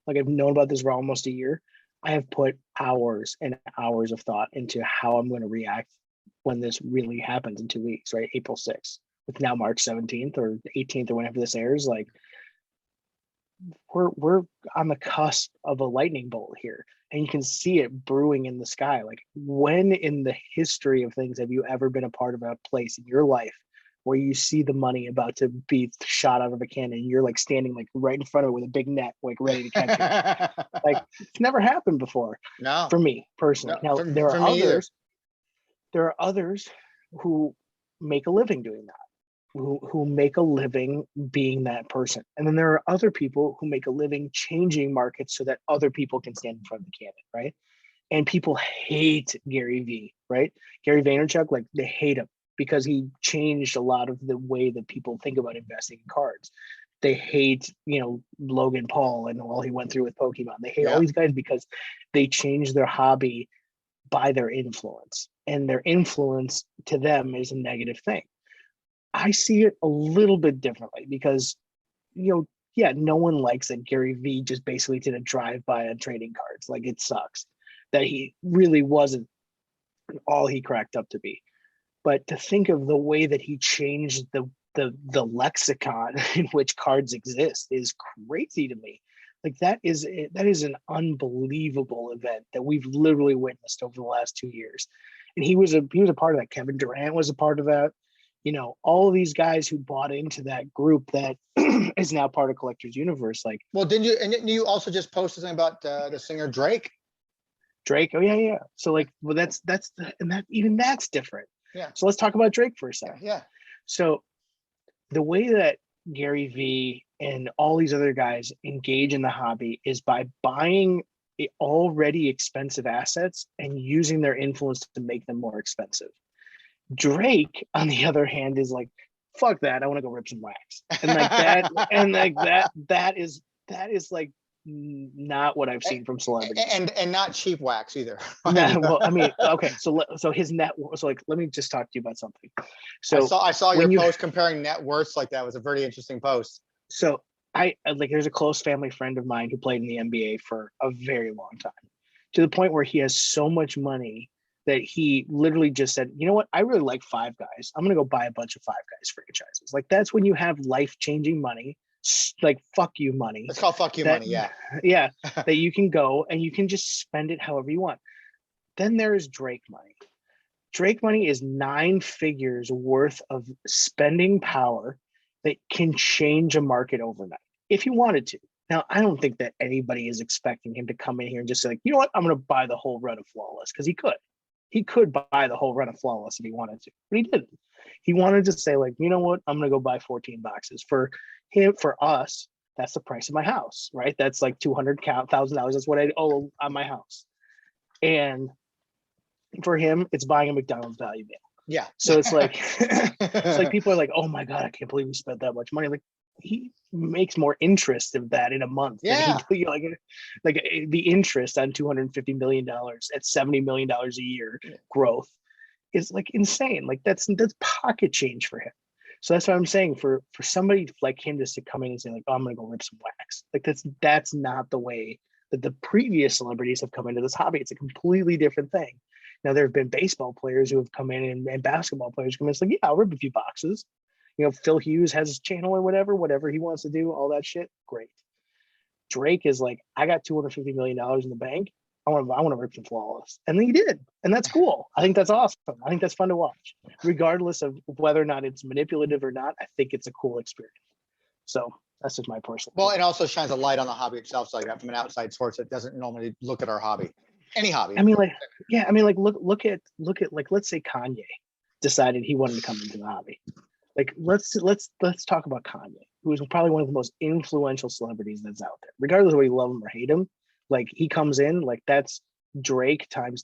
Like, I've known about this for almost a year. I have put hours and hours of thought into how I'm going to react when this really happens in 2 weeks, right? April 6th. It's now March 17th or 18th or whenever this airs. Like, we're on the cusp of a lightning bolt here, and you can see it brewing in the sky. Like, when in the history of things have you ever been a part of a place in your life where you see the money about to be shot out of a cannon and you're like standing like right in front of it with a big net, like ready to catch it? Like, it's never happened before. No, for me personally. No, now there are others who make a living doing that. Who make a living being that person. And then there are other people who make a living changing markets so that other people can stand in front of the cannon, right? And people hate Gary V, right? Gary Vaynerchuk, like, they hate him because he changed a lot of the way that people think about investing in cards. They hate, Logan Paul and all he went through with Pokemon. They hate all these guys because they changed their hobby by their influence. And their influence to them is a negative thing. I see it a little bit differently because, no one likes that Gary V just basically did a drive-by on trading cards. Like, it sucks that he really wasn't all he cracked up to be. But to think of the way that he changed the lexicon in which cards exist is crazy to me. Like, that is an unbelievable event that we've literally witnessed over the last 2 years. And he was a part of that. Kevin Durant was a part of that. All of these guys who bought into that group that is now part of Collector's Universe. Like, well, didn't you also just posted something about the singer Drake? Oh yeah. So, like, well, that's different. Yeah. So let's talk about Drake for a second. Yeah. So the way that Gary V and all these other guys engage in the hobby is by buying already expensive assets and using their influence to make them more expensive. Drake, on the other hand, is like, fuck that, I want to go rip some wax. And like that, and like that is like not what I've seen from celebrities. And not cheap wax either. No, well, I mean, okay, so his net, so like, let me just talk to you about something. So I saw your post comparing net worths. Like, that was a very interesting post. So there's a close family friend of mine who played in the NBA for a very long time, to the point where he has so much money that he literally just said, you know what, I really like Five Guys. I'm going to go buy a bunch of Five Guys franchises. Like, that's when you have life-changing money, like, fuck you money. It's called fuck you money, yeah. Yeah, that you can go and you can just spend it however you want. Then there is Drake money. Drake money is 9 figures worth of spending power that can change a market overnight if he wanted to. Now, I don't think that anybody is expecting him to come in here and just say, like, you know what, I'm going to buy the whole run of Flawless, because he could. He could buy the whole run of Flawless if he wanted to, but he didn't. He wanted to say, like, you know what, I'm going to go buy 14 boxes. For him, for us, that's the price of my house, right? That's like $200,000. That's what I owe on my house. And for him, it's buying a McDonald's value meal. Yeah. So it's like, it's like people are like, oh my God, I can't believe we spent that much money. Like, he makes more interest of that in a month. Yeah. Than he, like the interest on $250 million at $70 million a year growth is like insane. Like that's pocket change for him. So that's what I'm saying, for somebody like him just to come in and say like, oh, I'm gonna go rip some wax. Like that's not the way that the previous celebrities have come into this hobby. It's a completely different thing. Now, there have been baseball players who have come in and basketball players come in. It's like, yeah, I'll rip a few boxes. Phil Hughes has his channel or whatever he wants to do, all that shit. Great. Drake is like, I got $250 million in the bank. I want to rip some flawless. And then he did. And that's cool. I think that's awesome. I think that's fun to watch. Regardless of whether or not it's manipulative or not, I think it's a cool experience. So that's just my personal Well, it also shines a light on the hobby itself. So like that from an outside source that doesn't normally look at our hobby. Any hobby. I mean, like, yeah, I mean, like, look at like, let's say Kanye decided he wanted to come into the hobby. Like, let's talk about Kanye, who is probably one of the most influential celebrities that's out there. Regardless of whether you love him or hate him, like he comes in, like that's Drake times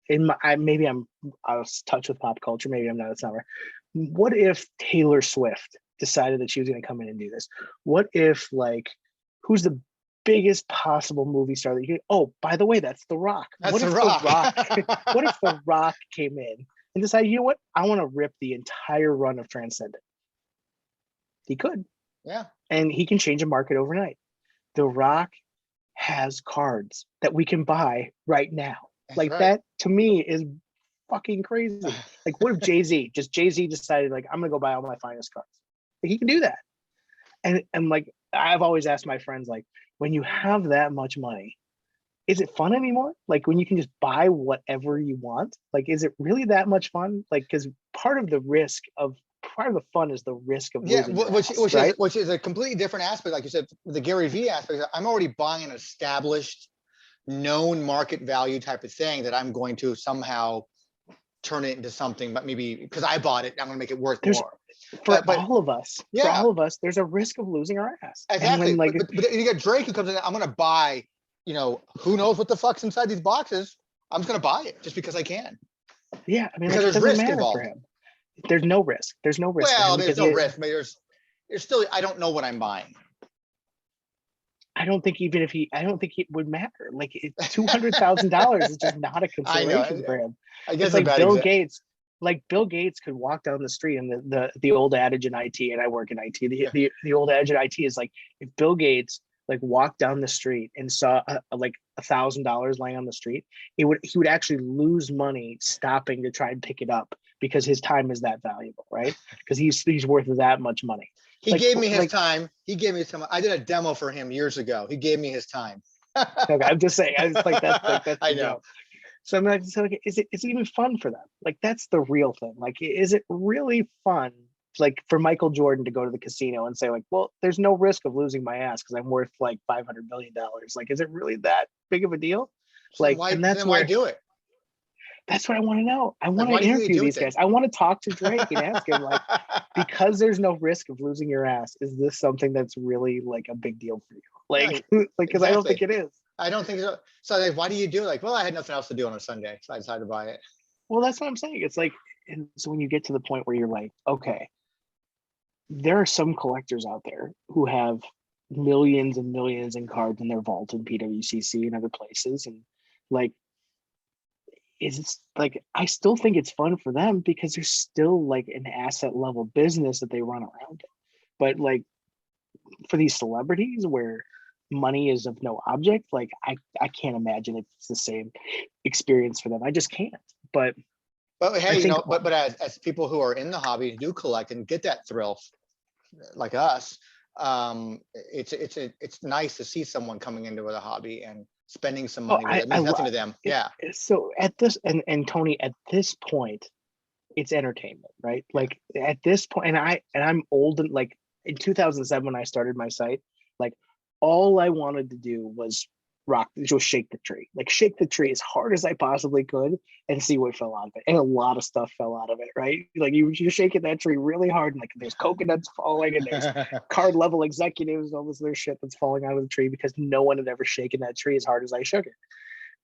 10. Maybe I'm out of touch with pop culture. Maybe I'm not. It's not right. What if Taylor Swift decided that she was going to come in and do this? What if, like, who's the biggest possible movie star that you could? Oh, by the way, that's The Rock. That's The Rock. What if The Rock came in and decided, you know what? I want to rip the entire run of Transcendent. He could. Yeah. And he can change a market overnight. The Rock has cards that we can buy right now. That's like right. That to me is fucking crazy. Like, what if Jay-Z decided, like, I'm gonna go buy all my finest cards? Like, he can do that. And like, I've always asked my friends, like, when you have that much money, is it fun anymore? Like, when you can just buy whatever you want, like, is it really that much fun? Like, because part of the fun is the risk of losing which is a completely different aspect. Like you said, the Gary Vee aspect, I'm already buying an established, known market value type of thing that I'm going to somehow turn it into something, but maybe because I bought it, I'm going to make it worth more. But all of us, there's a risk of losing our ass. Exactly. And when, like, but you got Drake who comes in, I'm going to buy, who knows what the fuck's inside these boxes. I'm just going to buy it just because I can. Yeah. I mean, because there's risk involved. For him. There's no risk. There's no risk. Well, there's no risk, but there's still, I don't know what I'm buying. I don't think it would matter. Like, $200,000 is just not a consideration for him. I guess it's like Bill Gates. Like, Bill Gates could walk down the street, and the old adage in IT, and I work in IT. The old adage in IT is like, if Bill Gates like walked down the street and saw like $1,000 laying on the street, he would actually lose money stopping to try and pick it up because his time is that valuable, right? Because he's worth that much money. He gave me his time. He gave me his time. I did a demo for him years ago. He gave me his time. Okay, I'm just saying. I was like, that's I know. So I'm like, is it even fun for them? Like, that's the real thing. Like, is it really fun, like, for Michael Jordan to go to the casino and say, like, well, there's no risk of losing my ass because I'm worth like $500 million. Like, is it really that big of a deal? So like, why, and that's why do it? That's what I want to know. I want to interview these guys. I want to talk to Drake and ask him, like, because there's no risk of losing your ass, is this something that's really like a big deal for you? Like, because I don't think it is. I don't think so. So like, why do you do it? Like, well, I had nothing else to do on a Sunday, so I decided to buy it. Well, that's what I'm saying. It's like, and so when you get to the point where you're like, okay, there are some collectors out there who have millions and millions in cards in their vault in PWCC and other places, and like, it's like, I still think it's fun for them because there's still like an asset level business that they run around it. But like, for these celebrities where money is of no object, like, I can't imagine it's the same experience for them. I just can't. But hey, but as people who are in the hobby, do collect and get that thrill, like us, it's nice to see someone coming into the hobby and spending some money. It means nothing to them. Yeah. So at this, and Tony, at this point, it's entertainment, right? Like, at this point, and I'm old, and like in 2007 when I started my site, like, all I wanted to do was just shake the tree, like shake the tree as hard as I possibly could and see what fell out of it. And a lot of stuff fell out of it, right? Like you're shaking that tree really hard, and like there's coconuts falling, and there's card level executives, all this other shit that's falling out of the tree because no one had ever shaken that tree as hard as I shook it.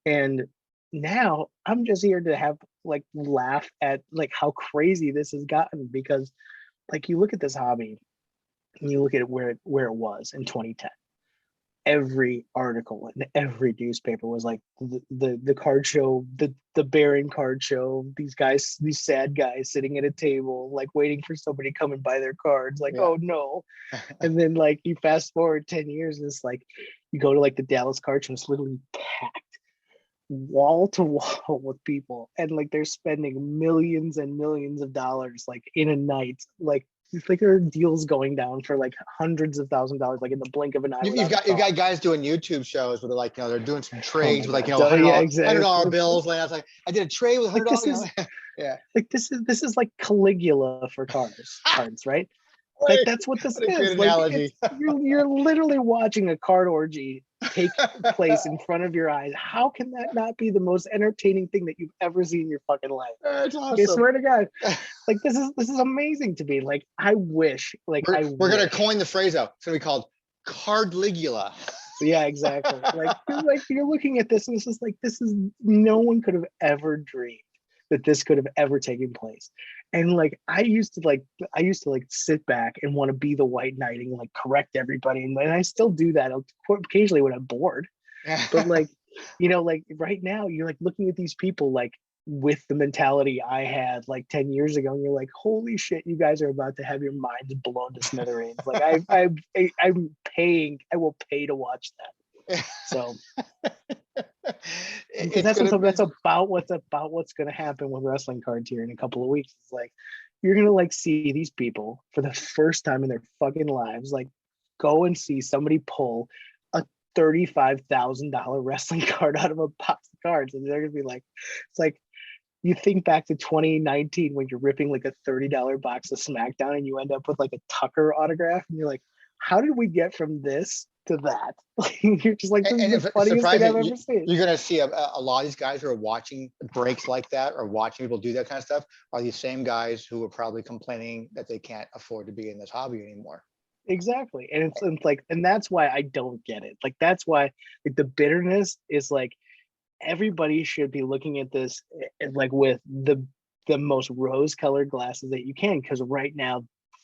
And now I'm just here to have like laugh at like how crazy this has gotten, because like you look at this hobby and you look at it where it was in 2010. Every article and every newspaper was like the card show, the Baron card show, these guys, these sad guys sitting at a table like waiting for somebody to come and buy their cards, like, oh no. And then like you fast forward 10 years and it's like you go to like the Dallas card show, it's literally packed wall to wall with people, and like they're spending millions and millions of dollars like in a night. Like it's like there are deals going down for like hundreds of thousands of dollars, like in the blink of an eye. You've got guys doing YouTube shows where they're like, they're doing some trades with like, $100 bills. Like I was like, I did a trade with $100. Yeah. Like this is like Caligula for cards, right? Like that's what this is. Like you're literally watching a card orgy take place in front of your eyes. How can that not be the most entertaining thing that you've ever seen in your fucking life? That's awesome. I swear to God, like this is amazing to me. Like I wish, like we're gonna coin the phrase out. It's gonna be called Cardligula. Yeah, exactly. Like you're looking at this and it's just like no one could have ever dreamed that this could have ever taken place. And like I used to sit back and want to be the white knight and like correct everybody, and I still do that occasionally when I'm bored. But like like right now you're like looking at these people like with the mentality I had like 10 years ago, and you're like, holy shit, you guys are about to have your minds blown to smithereens. Like I will pay to watch that. So that's about what's going to happen with wrestling cards here in a couple of weeks. It's like you're going to like see these people for the first time in their fucking lives like go and see somebody pull a $35,000 wrestling card out of a box of cards, and they're going to be like, it's like you think back to 2019 when you're ripping like a $30 box of SmackDown and you end up with like a Tucker autograph, and you're like, how did we get from this to that? You're just like, this is the funniest thing I've ever seen. You're gonna see a lot of these guys who are watching breaks like that or watching people do that kind of stuff are these same guys who are probably complaining that they can't afford to be in this hobby anymore. Exactly. And it's like, and that's why I don't get it. Like that's why like the bitterness is like everybody should be looking at this like with the most rose-colored glasses that you can, because right now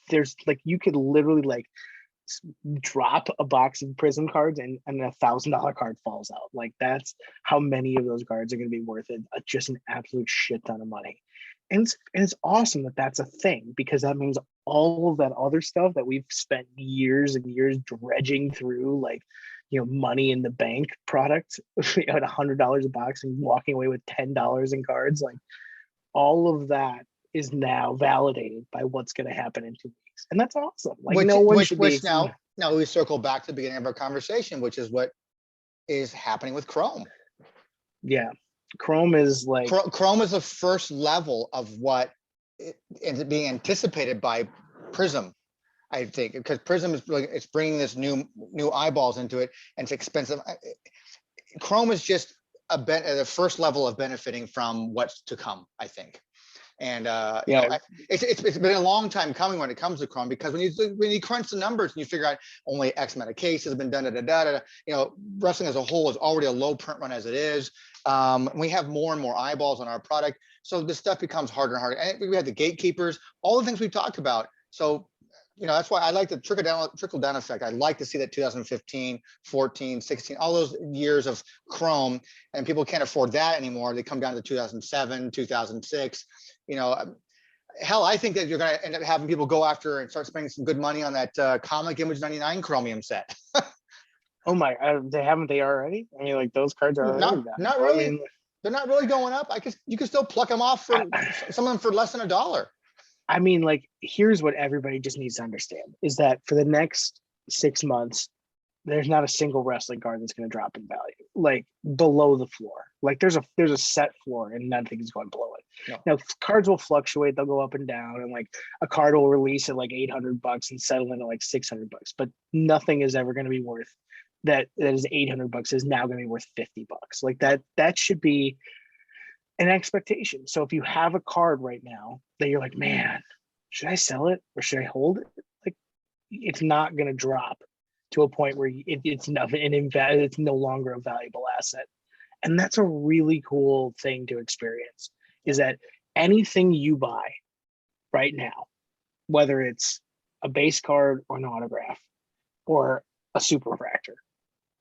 there's like you could literally like drop a box of Prizm cards and $1,000 card falls out. Like that's how many of those cards are going to be worth it, just an absolute shit ton of money. And it's awesome that that's a thing, because that means all of that other stuff that we've spent years and years dredging through, like money in the bank product at $100 a box and walking away with $10 in cards, like all of that is now validated by what's going to happen in 2 weeks. And that's awesome. Like now we circle back to the beginning of our conversation, which is what is happening with Chrome. Yeah. Chrome is like Chrome is the first level of what is being anticipated by Prizm, I think, because Prizm is it's bringing this new eyeballs into it, and it's expensive. Chrome is just the first level of benefiting from what's to come, I think. And it's been a long time coming when it comes to Chrome, because when you crunch the numbers and you figure out only X amount of cases have been done, wrestling as a whole is already a low print run as it is. We have more and more eyeballs on our product, so this stuff becomes harder and harder. And we have the gatekeepers, all the things we've talked about. So that's why I like the trickle down effect. I like to see that 2015, 14, 16, all those years of Chrome, and people can't afford that anymore. They come down to 2007, 2006. Hell, I think that you're going to end up having people go after and start spending some good money on that Comic Image 99 Chromium set. Oh my, haven't they already? I mean, like those cards are not really. I mean, they're not really going up. You can still pluck them off for some of them for less than $1. I mean, like, here's what everybody just needs to understand is that for the next 6 months, there's not a single wrestling card that's going to drop in value, like below the floor. Like there's a set floor and nothing is going below it. No. Now cards will fluctuate. They'll go up and down, and like a card will release at like $800 and settle in at like $600, but nothing is ever going to be worth that is $800 is now going to be worth $50. Like that should be an expectation. So if you have a card right now that you're like, man, should I sell it or should I hold it? Like, it's not going to drop to a point where it's no longer a valuable asset. And that's a really cool thing to experience, is that anything you buy right now, whether it's a base card or an autograph or a super refractor,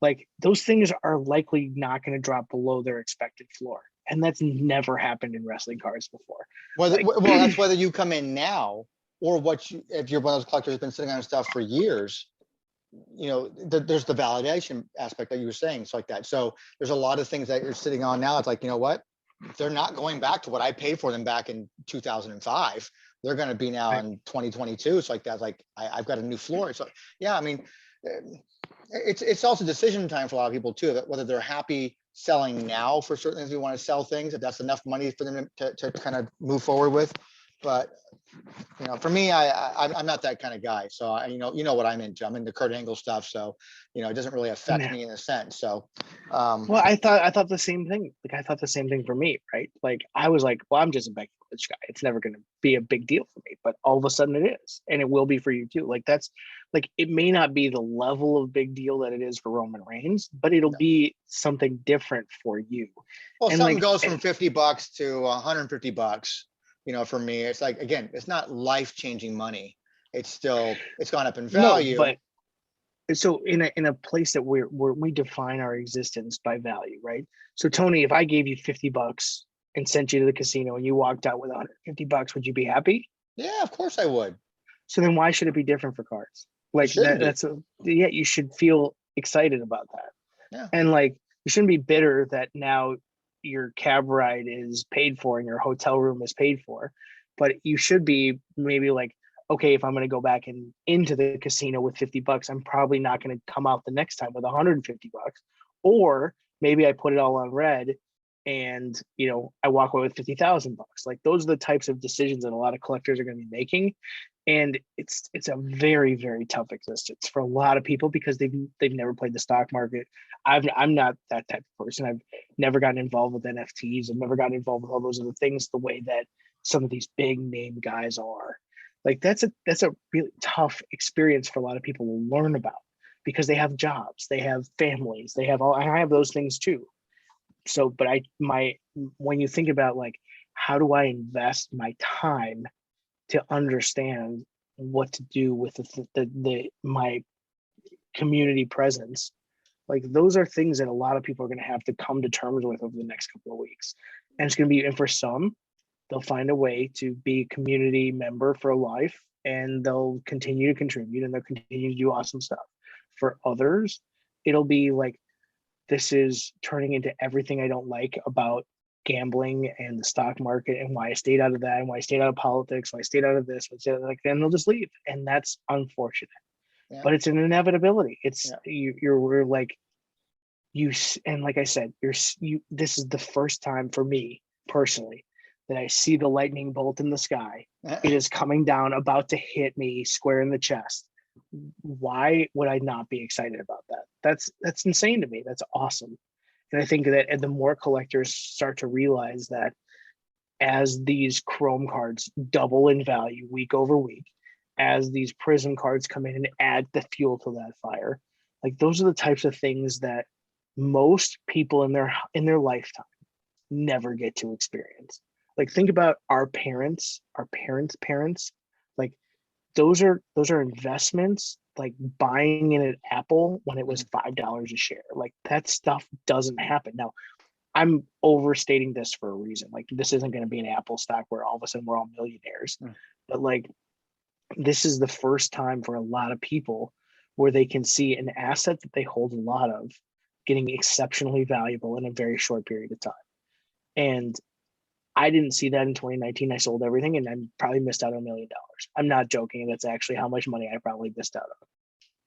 like those things are likely not going to drop below their expected floor. And that's never happened in wrestling cards before. Well, Like, well, that's whether you come in now or if you're one of those collectors who's been sitting on stuff for years, there's the validation aspect that you were saying, it's like that. So there's a lot of things that you're sitting on now. It's like, you know what? They're not going back to what I paid for them back in 2005. They're going to be now in 2022. It's like that. Like I've got a new floor. So yeah, I mean, it's also decision time for a lot of people too, that whether they're happy selling now for certain things we want to sell things, if that's enough money for them to kind of move forward with. But for me, I'm not that kind of guy. So you know what I'm into. I'm into Kurt Angle stuff. So it doesn't really affect me in a sense. So well, I thought the same thing. Like I thought the same thing for me, right? Like I was like, well, I'm just a Becky Lynch guy. It's never going to be a big deal for me, but all of a sudden it is, and it will be for you too. Like that's like, it may not be the level of big deal that it is for Roman Reigns, but it'll be something different for you. Well, and something like, goes from $50 to $150. For me, it's like, again, it's not life-changing money. It's gone up in value. No, but so in a place that we define our existence by value, right? So Tony, if I gave you $50 and sent you to the casino and you walked out with $150, would you be happy? Yeah, of course I would. So then why should it be different for cards? Like you should feel excited about that. Yeah. And like, you shouldn't be bitter that now your cab ride is paid for and your hotel room is paid for, but you should be maybe like, okay, if I'm going to go back into the casino with $50, I'm probably not going to come out the next time with $150, or maybe I put it all on red and I walk away with $50,000. Like those are the types of decisions that a lot of collectors are going to be making, and it's a very, very tough existence for a lot of people because they've never played the stock market. I'm not that type of person. I've never gotten involved with NFTs. I've never gotten involved with all those other things the way that some of these big name guys are. Like that's a really tough experience for a lot of people to learn about because they have jobs, they have families, they have I have those things too. So, but when you think about like, how do I invest my time to understand what to do with my community presence, like those are things that a lot of people are going to have to come to terms with over the next couple of weeks. And it's going to be, and for some, they'll find a way to be a community member for life and they'll continue to contribute and they'll continue to do awesome stuff. For others, it'll be like, this is turning into everything I don't like about gambling and the stock market and why I stayed out of that and why I stayed out of politics, why I stayed out of this, like, then they'll just leave. And that's unfortunate, but it's an inevitability. It's we're like you. And like I said, this is the first time for me personally that I see the lightning bolt in the sky. It is coming down, about to hit me square in the chest. Why would I not be excited about that? That's insane to me. That's awesome. And I think that the more collectors start to realize that as these Chrome cards double in value week over week, as these Prizm cards come in and add the fuel to that fire, like those are the types of things that most people in their lifetime never get to experience. Like think about our parents, like those are investments, like buying in an Apple when it was $5 a share. Like that stuff doesn't happen. Now, I'm overstating this for a reason. Like this isn't going to be an Apple stock where all of a sudden we're all millionaires. But like this is the first time for a lot of people where they can see an asset that they hold a lot of getting exceptionally valuable in a very short period of time. And I didn't see that in 2019. I sold everything and I probably missed out on $1 million. I'm not joking. That's actually how much money I probably missed out on.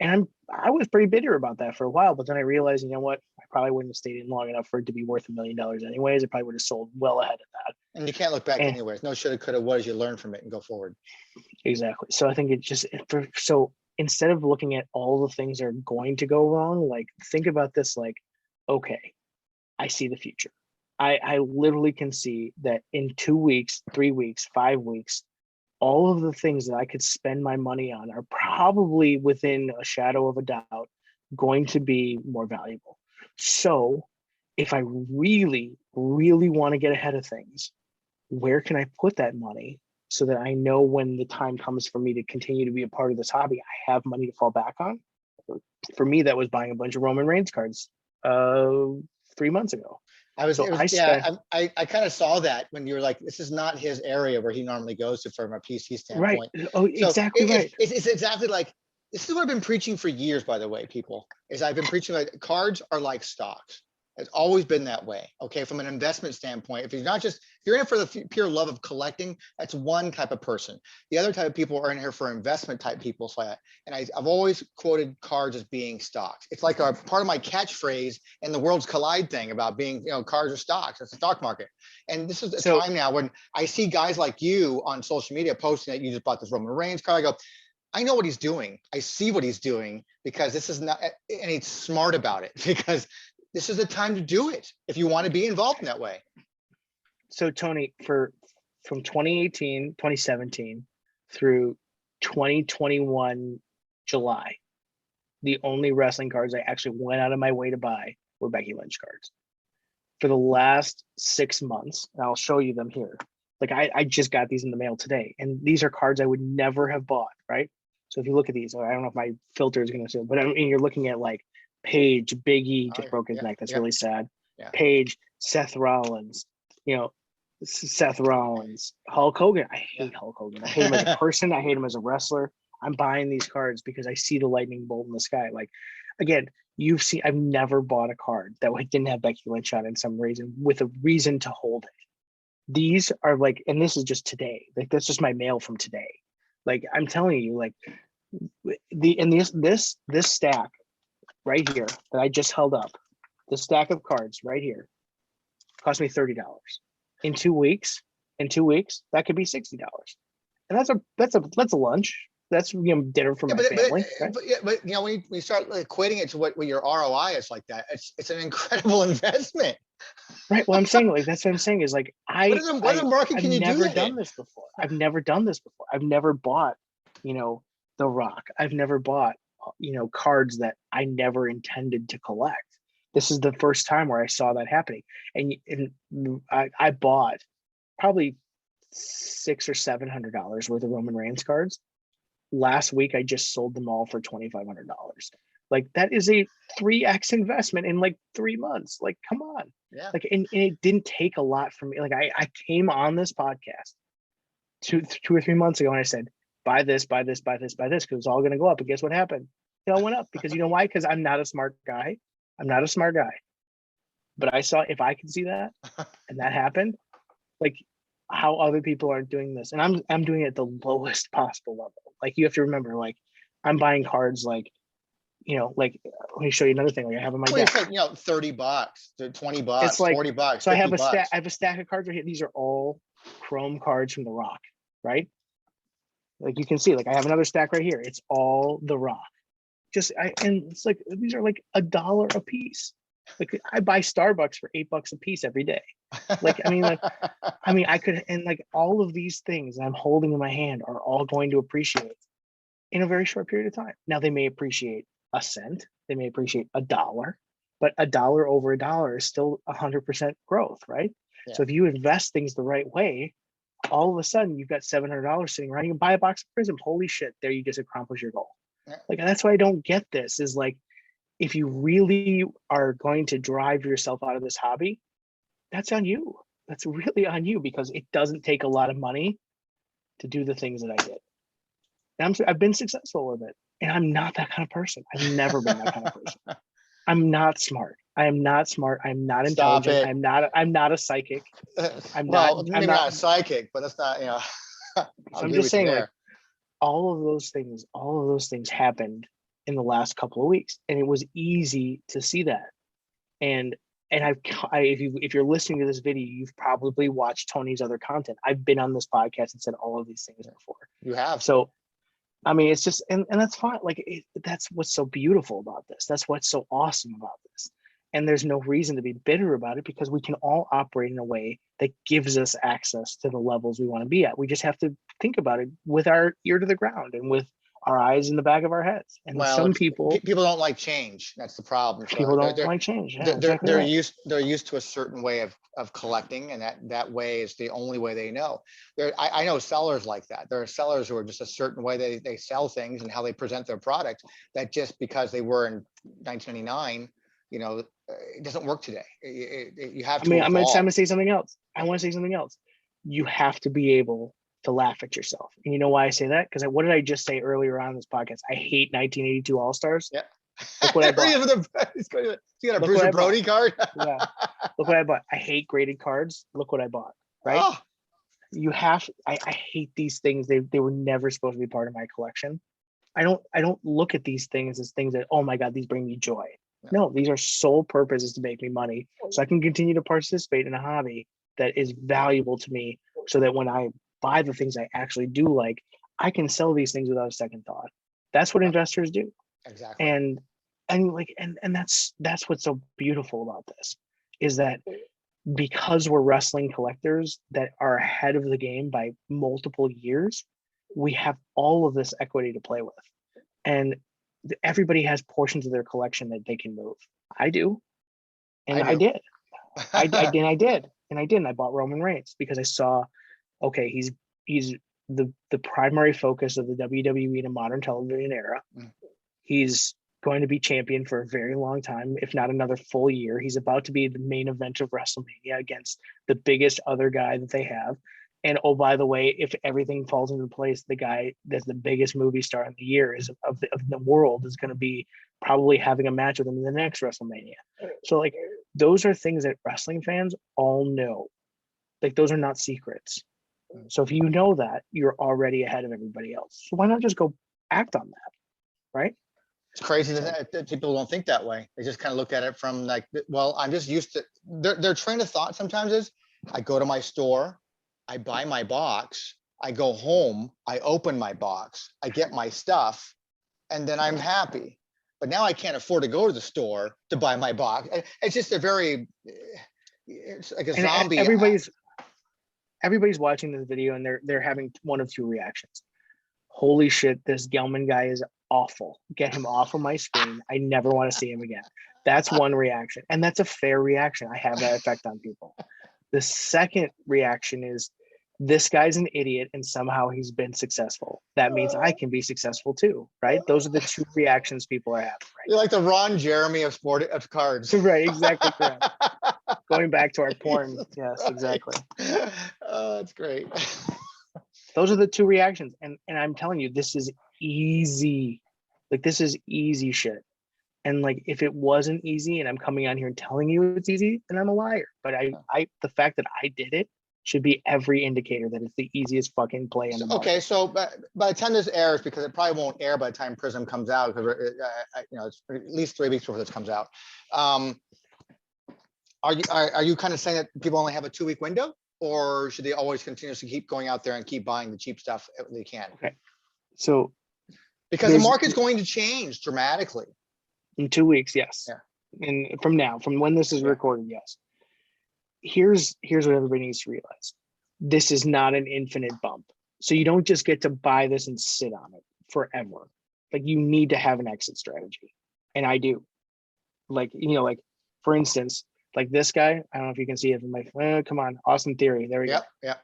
And I was pretty bitter about that for a while, but then I realized, you know what? I probably wouldn't have stayed in long enough for it to be worth $1 million anyways. I probably would have sold well ahead of that. And you can't look back anyways. No shoulda, coulda, woulda. You learn from it and go forward. Exactly. So I think it just, so instead of looking at all the things that are going to go wrong, like think about this, like, okay, I see the future. I literally can see that in 2 weeks, 3 weeks, 5 weeks, all of the things that I could spend my money on are probably within a shadow of a doubt going to be more valuable. So if I really, really want to get ahead of things, where can I put that money so that I know when the time comes for me to continue to be a part of this hobby, I have money to fall back on? For me, that was buying a bunch of Roman Reigns cards 3 months ago. I kind of saw that when you were like, this is not his area where he normally goes to from a PC standpoint. Right. Oh, exactly right. It's exactly like, this is what I've been preaching for years, by the way, people, is I've been preaching like cards are like stocks. It's always been that way. Okay. From an investment standpoint, if you're in it for the pure love of collecting, that's one type of person. The other type of people are in here for investment type people. So I've always quoted cards as being stocks. It's like a part of my catchphrase in the Worlds Collide thing about being, cards are stocks. It's a stock market. And this is the time now when I see guys like you on social media posting that you just bought this Roman Reigns card. I go, I know what he's doing. I see what he's doing, because this is not, and he's smart about it, because this is the time to do it if you want to be involved in that way. So Tony, from 2018, 2017 through 2021 July, the only wrestling cards I actually went out of my way to buy were Becky Lynch cards. For the last 6 months, and I'll show you them here. Like I just got these in the mail today, and these are cards I would never have bought, right? So if you look at these, I don't know if my filter is going to show, but I mean, you're looking at like Page, Big E just broke his neck. That's really sad. Yeah. Page, Seth Rollins, Seth Rollins, Hulk Hogan. I hate Hulk Hogan. I hate him as a person. I hate him as a wrestler. I'm buying these cards because I see the lightning bolt in the sky. Like, again, I've never bought a card that didn't have Becky Lynch on in some reason with a reason to hold it. These are like, and this is just today. Like, that's just my mail from today. Like, I'm telling you, like this stack right here that I just held up, the stack of cards right here, cost me $30. In 2 weeks, that could be $60. And that's a lunch. That's dinner for my family. But when you start equating it to what your ROI is like that, it's an incredible investment. Right. Well, I'm saying, like, that's what I'm saying is like what other market can you do that? I've never done this before. I've never bought, The Rock. I've never bought cards that I never intended to collect. This is the first time where I saw that happening. And I bought probably $600 or $700 worth of Roman Reigns cards. Last week, I just sold them all for $2,500. Like, that is a 3x investment in like 3 months. Like, come on. Yeah. Like, and it didn't take a lot from me. Like, I came on this podcast two or 3 months ago and I said, buy this, because it's all going to go up. And guess what happened? It all went up, because you know why? Because I'm not a smart guy. But I saw, if I could see that and that happened, like, how other people aren't doing this. And I'm doing it at the lowest possible level. Like, you have to remember, like, I'm buying cards like, like, let me show you another thing. Like, I have in my deck. It's like, $30, $20, it's like, $40. So I have a stack of cards right here. These are all chrome cards from The Rock, right? Like, you can see, like, I have another stack right here. It's all The Rock. And it's like, these are like $1 a piece. Like, I buy Starbucks for $8 a piece every day. Like, I could, and like, all of these things I'm holding in my hand are all going to appreciate in a very short period of time. Now, they may appreciate a cent, they may appreciate $1, but $1 over $1 is still 100% growth, right? Yeah. So if you invest things the right way, all of a sudden you've got $700 sitting around. You can buy a box of Prizm. Holy shit! There, you just accomplished your goal. Yeah. Like, that's why I don't get this. Is like, if you really are going to drive yourself out of this hobby, that's on you. That's really on you, because it doesn't take a lot of money to do the things that I did. And I've been successful with it. And I'm not that kind of person. I've never been that kind of person. I'm not smart. I am not smart. I'm not intelligent. I'm not a psychic. Maybe not a psychic, but that's not, I'm just saying, like, all of those things happened in the last couple of weeks, and it was easy to see that. And if you're listening to this video, you've probably watched Tony's other content. I've been on this podcast and said all of these things before. You have. So I mean, it's just, and that's fine. Like, that's what's so beautiful about this. That's what's so awesome about this. And there's no reason to be bitter about it because we can all operate in a way that gives us access to the levels we want to be at. We just have to think about it with our ear to the ground and with our eyes in the back of our heads. And Well, some people people don't like change. That's the problem. So people don't like change. Yeah, exactly they're right. used to a certain way of collecting, and that way is the only way they know. I know sellers like that. There are sellers who are just a certain way they sell things and how they present their product, that just because they were in 1999, it doesn't work today. You have to I'm going evolve. to say something else. I want to say something else. You have to be able to laugh at yourself. And you know why I say that? Because what did I just say earlier on in this podcast? I hate 1982 All-Stars. Yeah. Look what I bought. You got a Bruiser Brody card? Yeah. Look what I bought. I hate graded cards. Look what I bought. Right? Oh. I hate these things. They were never supposed to be part of my collection. I don't look at these things as things that, oh my God, these bring me joy. No, these are sole purposes to make me money so I can continue to participate in a hobby that is valuable to me, so that when I buy the things I actually do like, I can sell these things without a second thought. That's what investors do. Exactly. And that's what's so beautiful about this, is that because we're wrestling collectors that are ahead of the game by multiple years, we have all of this equity to play with. And everybody has portions of their collection that they can move. I do. And I did. I did. And I bought Roman Reigns because I saw, okay, he's the primary focus of the WWE in a modern television era. He's going to be champion for a very long time, if not another full year. He's about to be the main event of WrestleMania against the biggest other guy that they have. And oh, by the way, if everything falls into place, the guy that's the biggest movie star in the year of the world is going to be probably having a match with him in the next WrestleMania. So like, those are things that wrestling fans all know. Like, those are not secrets. So if you know that, you're already ahead of everybody else. So why not just go act on that, right? It's crazy that people don't think that way. They just kind of look at it from like, well, I'm just used to, their train of thought sometimes is, I go to my store, I buy my box, I go home, I open my box, I get my stuff, and then I'm happy. But now I can't afford to go to the store to buy my box. It's just it's like a zombie. Everybody's watching this video and they're having one of two reactions. Holy shit, this Gellman guy is awful. Get him off of my screen. I never want to see him again. That's one reaction. And that's a fair reaction. I have that effect on people. The second reaction is, this guy's an idiot and somehow he's been successful. That means I can be successful too, right? Those are the two reactions people are having. Right? You're like the Ron Jeremy of cards. Right, exactly correct. Going back to our porn. Yes, exactly. Oh, that's great. Those are the two reactions. And I'm telling you, this is easy. Like, this is easy shit. And like, if it wasn't easy and I'm coming on here and telling you it's easy, then I'm a liar. But the fact that I did it should be every indicator that it's the easiest fucking play in the market. Okay, so by the time this airs, because it probably won't air by the time Prizm comes out, because it's at least 3 weeks before this comes out. Are you kind of saying that people only have a 2-week window, or should they always continuously keep going out there and keep buying the cheap stuff they can? Okay, so because the market's going to change dramatically in 2 weeks, yes. Yeah. And from when this is recorded, yes. Here's what everybody needs to realize. This is not an infinite bump. So you don't just get to buy this and sit on it forever. Like, you need to have an exit strategy. And I do. Like, like, for instance, like this guy, I don't know if you can see it from my, come on, Austin Theory. There we go. Yeah.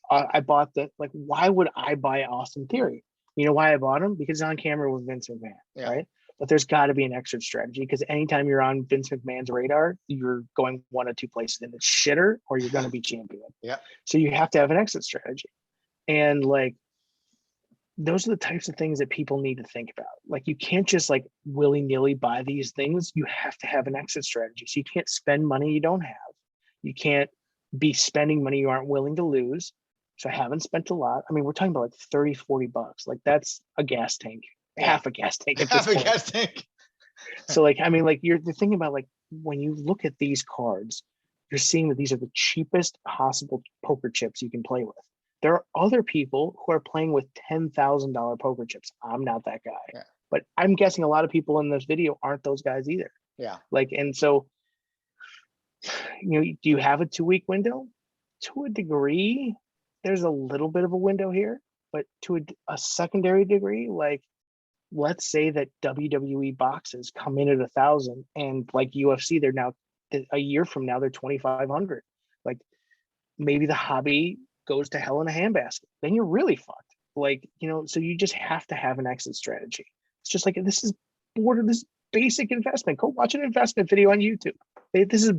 I bought why would I buy Austin Theory? You know why I bought him? Because it's on camera with Vince McMahon, right? But there's got to be an exit strategy, because anytime you're on Vince McMahon's radar, you're going one of two places, and it's shitter or you're going to be champion. Yeah. So you have to have an exit strategy. And like, those are the types of things that people need to think about. Like, you can't just like willy-nilly buy these things. You have to have an exit strategy. So you can't spend money you don't have. You can't be spending money you aren't willing to lose. So I haven't spent a lot. I mean, we're talking about like 30, 40 bucks. Like, that's a gas tank. Half a gas tank at this point. Gas tank. So like, I mean, like, you're thinking about, like, when you look at these cards, you're seeing that these are the cheapest possible poker chips you can play with. There are other people who are playing with $10,000 poker chips. I'm not that guy, Yeah. but I'm guessing a lot of people in this video aren't those guys either. Yeah. Like, and so, do you have a 2-week window? To a degree, there's a little bit of a window here, but to a secondary degree, like, let's say that WWE boxes come in at 1,000, and like UFC, they're now a year from now they're 2,500. Like, maybe the hobby goes to hell in a handbasket. Then you're really fucked. Like, so you just have to have an exit strategy. It's just like, this is basic investment. Go watch an investment video on YouTube. This is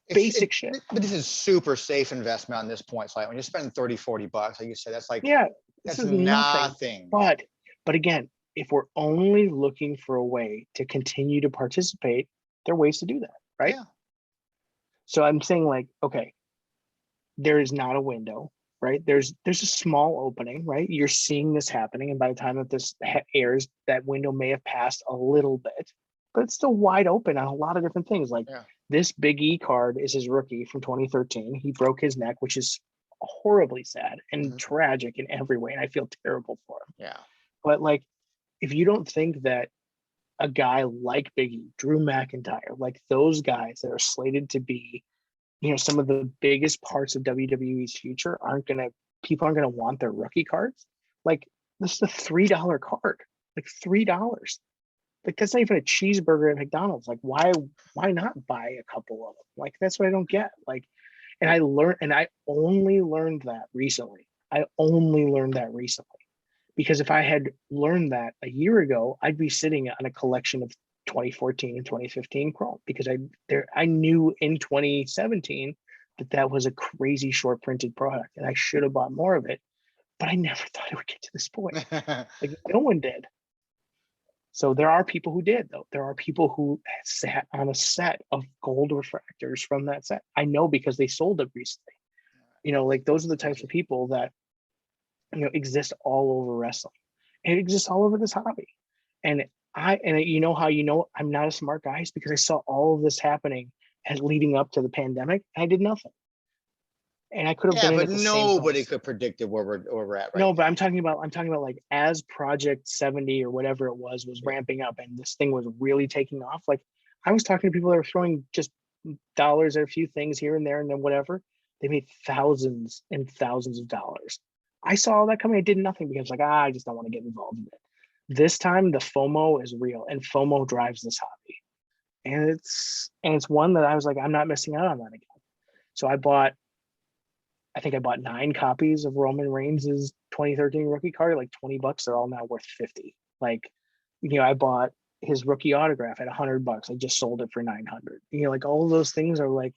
basic shit. But this is super safe investment on this point. So like when you're spending 30, 40 bucks, like you said, that's like, yeah, that's this is nothing. But again, if we're only looking for a way to continue to participate, there are ways to do that, right? Yeah. So I'm saying, like, okay, there is not a window, right? There's a small opening, right? You're seeing this happening, and by the time that this airs, that window may have passed a little bit, but it's still wide open on a lot of different things. Like, this Big E card is his rookie from 2013. He broke his neck, which is horribly sad and tragic in every way, and I feel terrible for him. Yeah. But like, if you don't think that a guy like Big E, Drew McIntyre, like those guys that are slated to be, some of the biggest parts of WWE's future people aren't gonna want their rookie cards. Like, this is a $3 card, like $3. Like, that's not even a cheeseburger at McDonald's. Like, why not buy a couple of them? Like, that's what I don't get. Like, and I only learned that recently. Because if I had learned that a year ago, I'd be sitting on a collection of 2014 and 2015 Chrome, because I knew in 2017 that was a crazy short printed product, and I should have bought more of it, but I never thought it would get to this point. Like, no one did. So there are people who did, though. There are people who sat on a set of gold refractors from that set. I know, because they sold it recently. Like, those are the types of people that exist all over wrestling, and it exists all over this hobby. And how I'm not a smart guy, is because I saw all of this happening and leading up to the pandemic, and I did nothing. And I could have been. But nobody could predict where we're at right now. No, but I'm talking about like, as Project 70 or whatever it was ramping up, and this thing was really taking off. Like, I was talking to people that were throwing just dollars at a few things here and there, and then whatever. They made thousands and thousands of dollars. I saw all that coming. I did nothing, because like, I just don't want to get involved in it. This time the FOMO is real, and FOMO drives this hobby. And it's one that I was like, I'm not missing out on that again. So I think I bought 9 copies of Roman Reigns' 2013 rookie card, like $20. They're all now worth 50. Like, I bought his rookie autograph at $100. I just sold it for 900. Like, all of those things are like,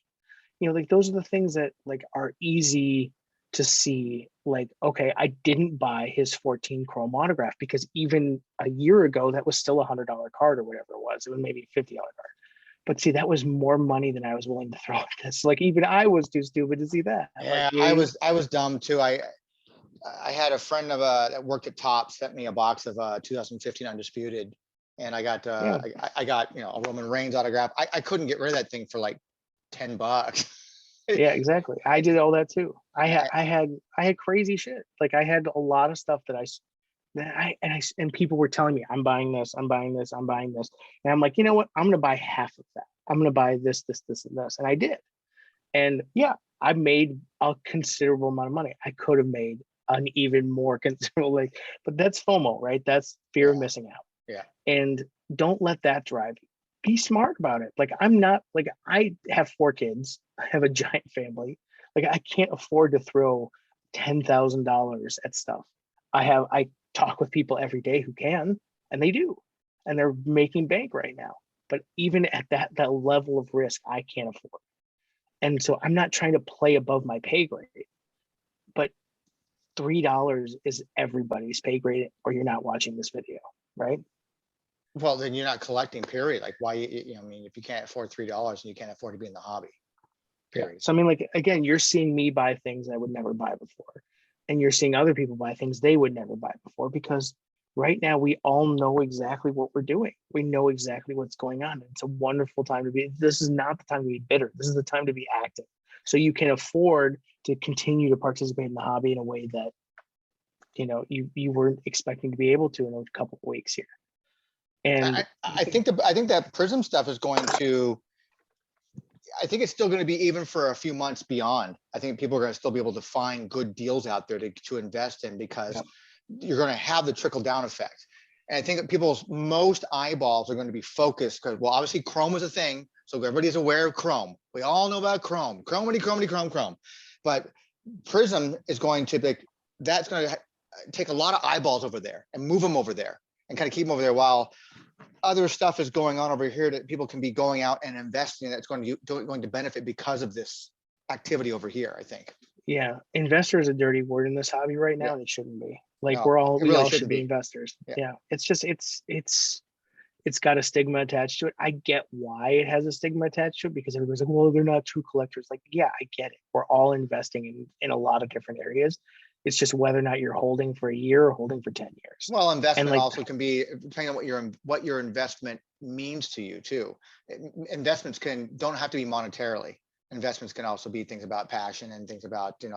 like, those are the things that like are easy to see. Like, okay, I didn't buy his 14 Chrome autograph, because even a year ago, that was still a $100 card or whatever it was. It was maybe a $50 card. But see, that was more money than I was willing to throw at this. Like, even I was too stupid to see that. Yeah, like, I was dumb too. I had a friend that worked at Top sent me a box of 2015 Undisputed, and I got I got a Roman Reigns autograph. I couldn't get rid of that thing for like $10. Yeah, exactly. I did all that too. I had crazy shit. Like, I had a lot of stuff and people were telling me, I'm buying this. And I'm like, you know what? I'm going to buy half of that. I'm going to buy this, and this. And I did. And yeah, I made a considerable amount of money. I could have made an even more considerable, but that's FOMO, right? That's fear of missing out. Yeah. And don't let that drive you. Be smart about it. Like, I'm not, like, I have 4 kids. I have a giant family. Like, I can't afford to throw $10,000 at stuff. I talk with people every day who can, and they do, and they're making bank right now. But even at that level of risk, I can't afford. And so I'm not trying to play above my pay grade, but $3 is everybody's pay grade, or you're not watching this video, right? Well, then you're not collecting, period. Like, why, I mean, if you can't afford $3, you can't afford to be in the hobby, period. Yeah. So I mean, like, again, you're seeing me buy things I would never buy before, and you're seeing other people buy things they would never buy before, because right now we all know exactly what we're doing. We know exactly what's going on. It's a wonderful time to be. This is not the time to be bitter. This is the time to be active, so you can afford to continue to participate in the hobby in a way that you weren't expecting to be able to in a couple of weeks here. And I think that Prizm stuff is going to, I think it's still going to be even for a few months beyond. I think people are going to still be able to find good deals out there to invest in, because you're going to have the trickle down effect. And I think that people's most eyeballs are going to be focused because, well, obviously Chrome is a thing. So everybody's aware of Chrome. We all know about Chrome. Chrome. But Prizm is going to be, that's going to take a lot of eyeballs over there and move them over there and kind of keep them over there, while other stuff is going on over here that people can be going out and investing in, that's going to benefit because of this activity over here, I think. Yeah, investor is a dirty word in this hobby right now, and it shouldn't be. Like, No, we really all shouldn't should be be. investors. Yeah. Yeah, it's just it's got a stigma attached to it. I get why it has a stigma attached to it, because everybody's like, well, they're not true collectors. Like, yeah, I get it. We're all investing in a lot of different areas. It's just whether or not you're holding for a year or holding for 10 years. Well, investment like, also can be, depending on what your investment means to you too. Investments don't have to be monetarily. Investments can also be things about passion and things about, be a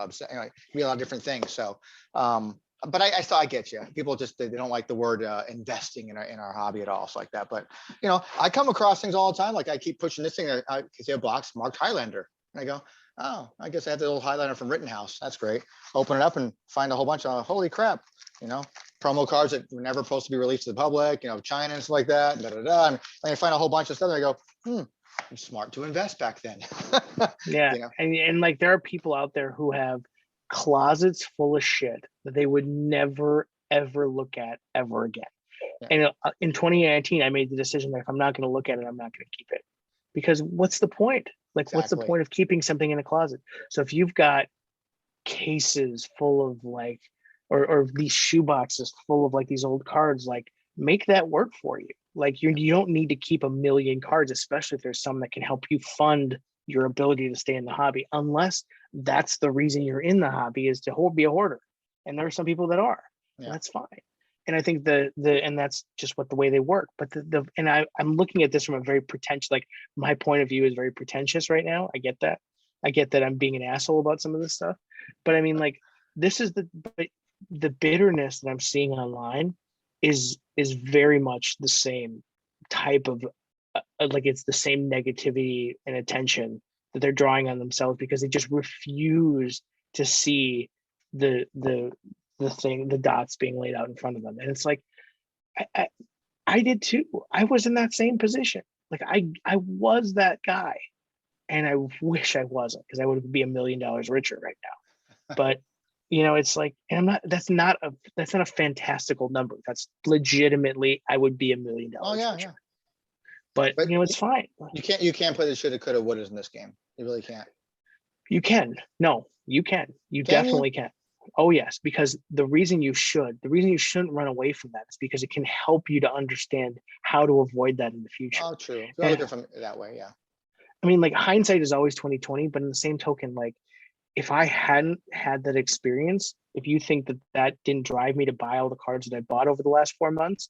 lot of different things. So, but I get you. People just, they don't like the word investing in our hobby at all, so like that. But I come across things all the time. Like, I keep pushing this thing. I see a box marked Highlander, and I go, oh, I guess I have the little Highlander from Rittenhouse. That's great. Open it up and find a whole bunch of, holy crap, promo cards that were never supposed to be released to the public. China and stuff like that. And I find a whole bunch of stuff. And I go, I'm smart to invest back then. yeah, and like, there are people out there who have closets full of shit that they would never ever look at ever again. Yeah. And in 2019, I made the decision that if I'm not going to look at it, I'm not going to keep it, because what's the point? Like, exactly. What's the point of keeping something in a closet? So if you've got cases full of like, or these shoe boxes full of like these old cards, like, make that work for you. Like, you don't need to keep 1 million cards, especially if there's some that can help you fund your ability to stay in the hobby, unless that's the reason you're in the hobby, is to be a hoarder. And there are some people that are. Yeah. That's fine. And I think and that's just the way they work. But I'm looking at this from a very pretentious, like, my point of view is very pretentious right now. I get that. I get that I'm being an asshole about some of this stuff. But I mean, like, this is the bitterness that I'm seeing online is very much the same type of like, it's the same negativity and attention that they're drawing on themselves, because they just refuse to see the dots being laid out in front of them. And it's like, I did too. I was in that same position. Like, I was that guy, and I wish I wasn't, because I would be $1 million richer right now. But it's like, and I'm not. That's not a fantastical number. That's legitimately, I would be $1 million richer. Yeah. But it's fine. You can't play the shoulda, coulda, wouldas in this game. You really can't. You can. No, you can. You definitely can. Oh yes, because the reason you shouldn't run away from that is because it can help you to understand how to avoid that in the future. Oh, true. You're looking from that way, yeah. I mean, like, hindsight is always 20/20, but in the same token, like, if I hadn't had that experience, if you think that didn't drive me to buy all the cards that I bought over the last 4 months,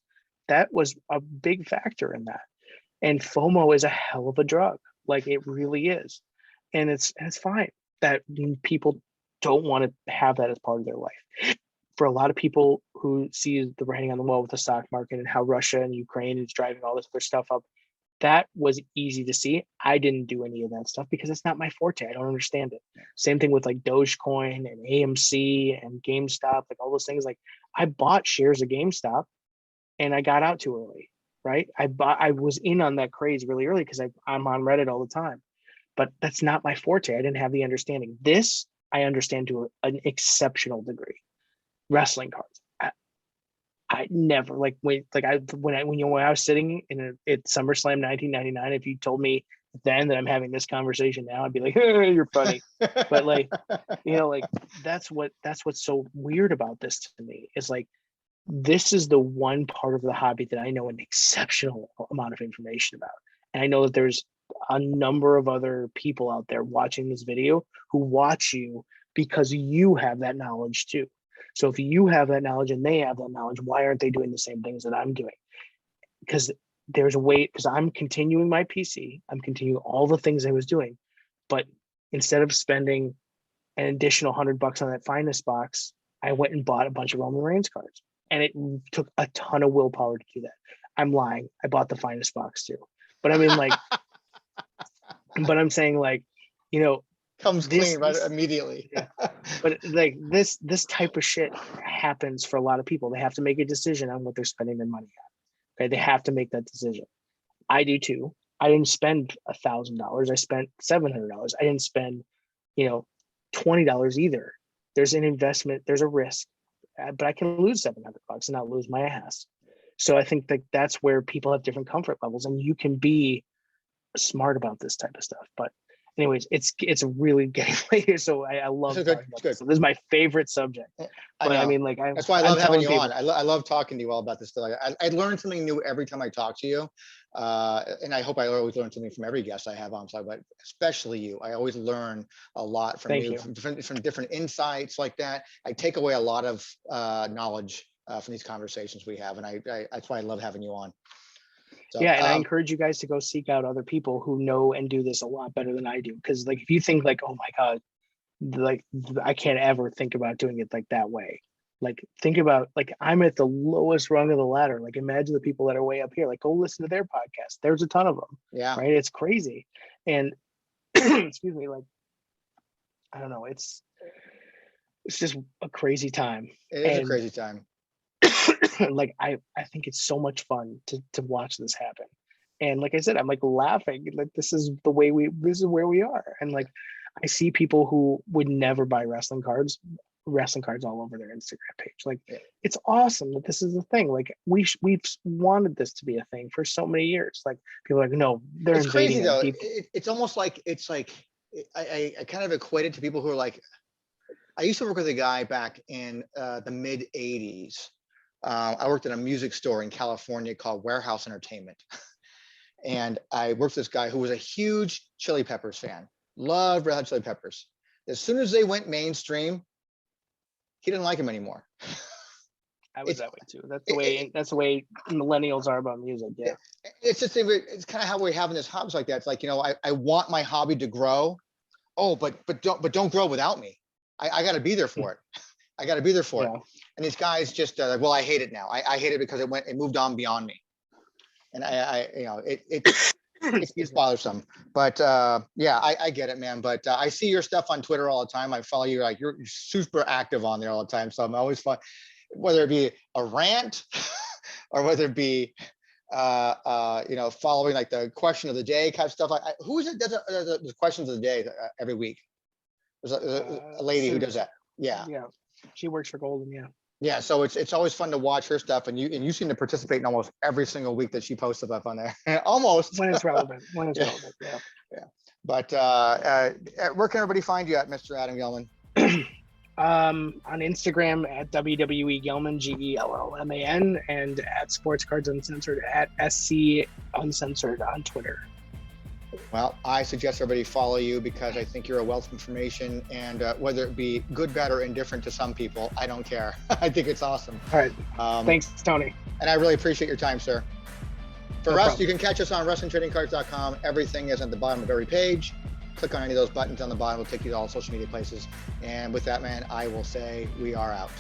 that was a big factor in that. And FOMO is a hell of a drug. Like, it really is. And it's fine that people don't want to have that as part of their life. For a lot of people who see the writing on the wall with the stock market and how Russia and Ukraine is driving all this other stuff up, that was easy to see. I didn't do any of that stuff because it's not my forte. I don't understand it. Same thing with like Dogecoin and AMC and GameStop, like all those things. Like, I bought shares of GameStop and I got out too early, right? I was in on that craze really early because I'm on Reddit all the time, but that's not my forte. I didn't have the understanding. This I understand to an exceptional degree. Wrestling cards. I never when I was sitting at SummerSlam 1999, if you told me then that I'm having this conversation now, I'd be like, hey, you're funny. But like, like, that's what's so weird about this to me, is like, this is the one part of the hobby that I know an exceptional amount of information about. And I know that there's a number of other people out there watching this video who watch you because you have that knowledge too. So if you have that knowledge and they have that knowledge, why aren't they doing the same things that I'm doing? Because there's a way, because I'm continuing my PC, I'm continuing all the things I was doing, but instead of spending an additional $100 on that finest box I went and bought a bunch of Roman Reigns cards, and it took a ton of willpower to do that. I'm lying. I bought the finest box too, but I mean, like, but I'm saying, like, you know, comes clean right immediately. Yeah. But like this type of shit happens for a lot of people. They have to make a decision on what they're spending their money on. Okay, they have to make that decision. I do too. I didn't spend $1,000. I spent $700. I didn't spend, you know, $20 either. There's an investment. There's a risk, but I can lose $700 and not lose my ass. So I think that that's where people have different comfort levels, and you can be smart about this type of stuff. But anyways, it's really getting late here, so I love talking about this. So this is my favorite subject. But I mean, like, that's why I love having you on. I love talking to you all about this stuff. I learn something new every time I talk to you, and I hope I always learn something from every guest I have on. But especially you, I always learn a lot from you, from different insights like that. I take away a lot of knowledge from these conversations we have, and I that's why I love having you on. So, yeah, and I encourage you guys to go seek out other people who know and do this a lot better than I do. Because, like, if you think like, oh my God, like, I can't ever think about doing it like that way. Like, think about, like, I'm at the lowest rung of the ladder. Like, imagine the people that are way up here. Like, go listen to their podcast. There's a ton of them. Yeah. Right. It's crazy. And excuse me, like, I don't know. It's just a crazy time. It is a crazy time. Like, I think it's so much fun to watch this happen. And like I said, I'm like laughing, like, this is where we are. And like, I see people who would never buy wrestling cards all over their Instagram page. Like, it's awesome that this is a thing. Like, we've wanted this to be a thing for so many years. Like, people are like, no, they're it's crazy though. People. It's almost like, I kind of equate it to people who are like, I used to work with a guy back in the mid 80s. I worked in a music store in California called Warehouse Entertainment. And I worked with this guy who was a huge Chili Peppers fan, loved Red Hot Chili Peppers. As soon as they went mainstream, he didn't like them anymore. I was that way too. That's the way millennials are about music. Yeah. It's just, it's kind of how we're having this hobbies like that. It's like, you know, I want my hobby to grow. Oh, but don't grow without me. I got to be there for it. I got to be there for it. And these guys just like, well, I hate it now. I hate it because it moved on beyond me. And I you know, it's bothersome. But yeah, I get it, man. But I see your stuff on Twitter all the time. I follow you, like, you're super active on there all the time. So I'm always fun, whether it be a rant or whether it be you know, following like the question of the day kind of stuff. Like, who is it does the questions of the day every week? There's a lady who does that. Yeah. She works for Golden. Yeah, so it's always fun to watch her stuff, and you seem to participate in almost every single week that she posts stuff on there. Almost when it's relevant. Relevant. Yeah. But where can everybody find you at, Mr. Adam Gellman? On Instagram at WWE Gellman, GELLMAN, and at Sports Cards Uncensored at SC Uncensored on Twitter. Well, I suggest everybody follow you because I think you're a wealth of information, and whether it be good, bad, or indifferent to some people, I don't care. I think it's awesome. All right. Thanks, Tony. And I really appreciate your time, sir. For us, you can catch us on WrestlingTradingCards.com. Everything is at the bottom of every page. Click on any of those buttons on the bottom. It'll take you to all social media places. And with that, man, I will say we are out.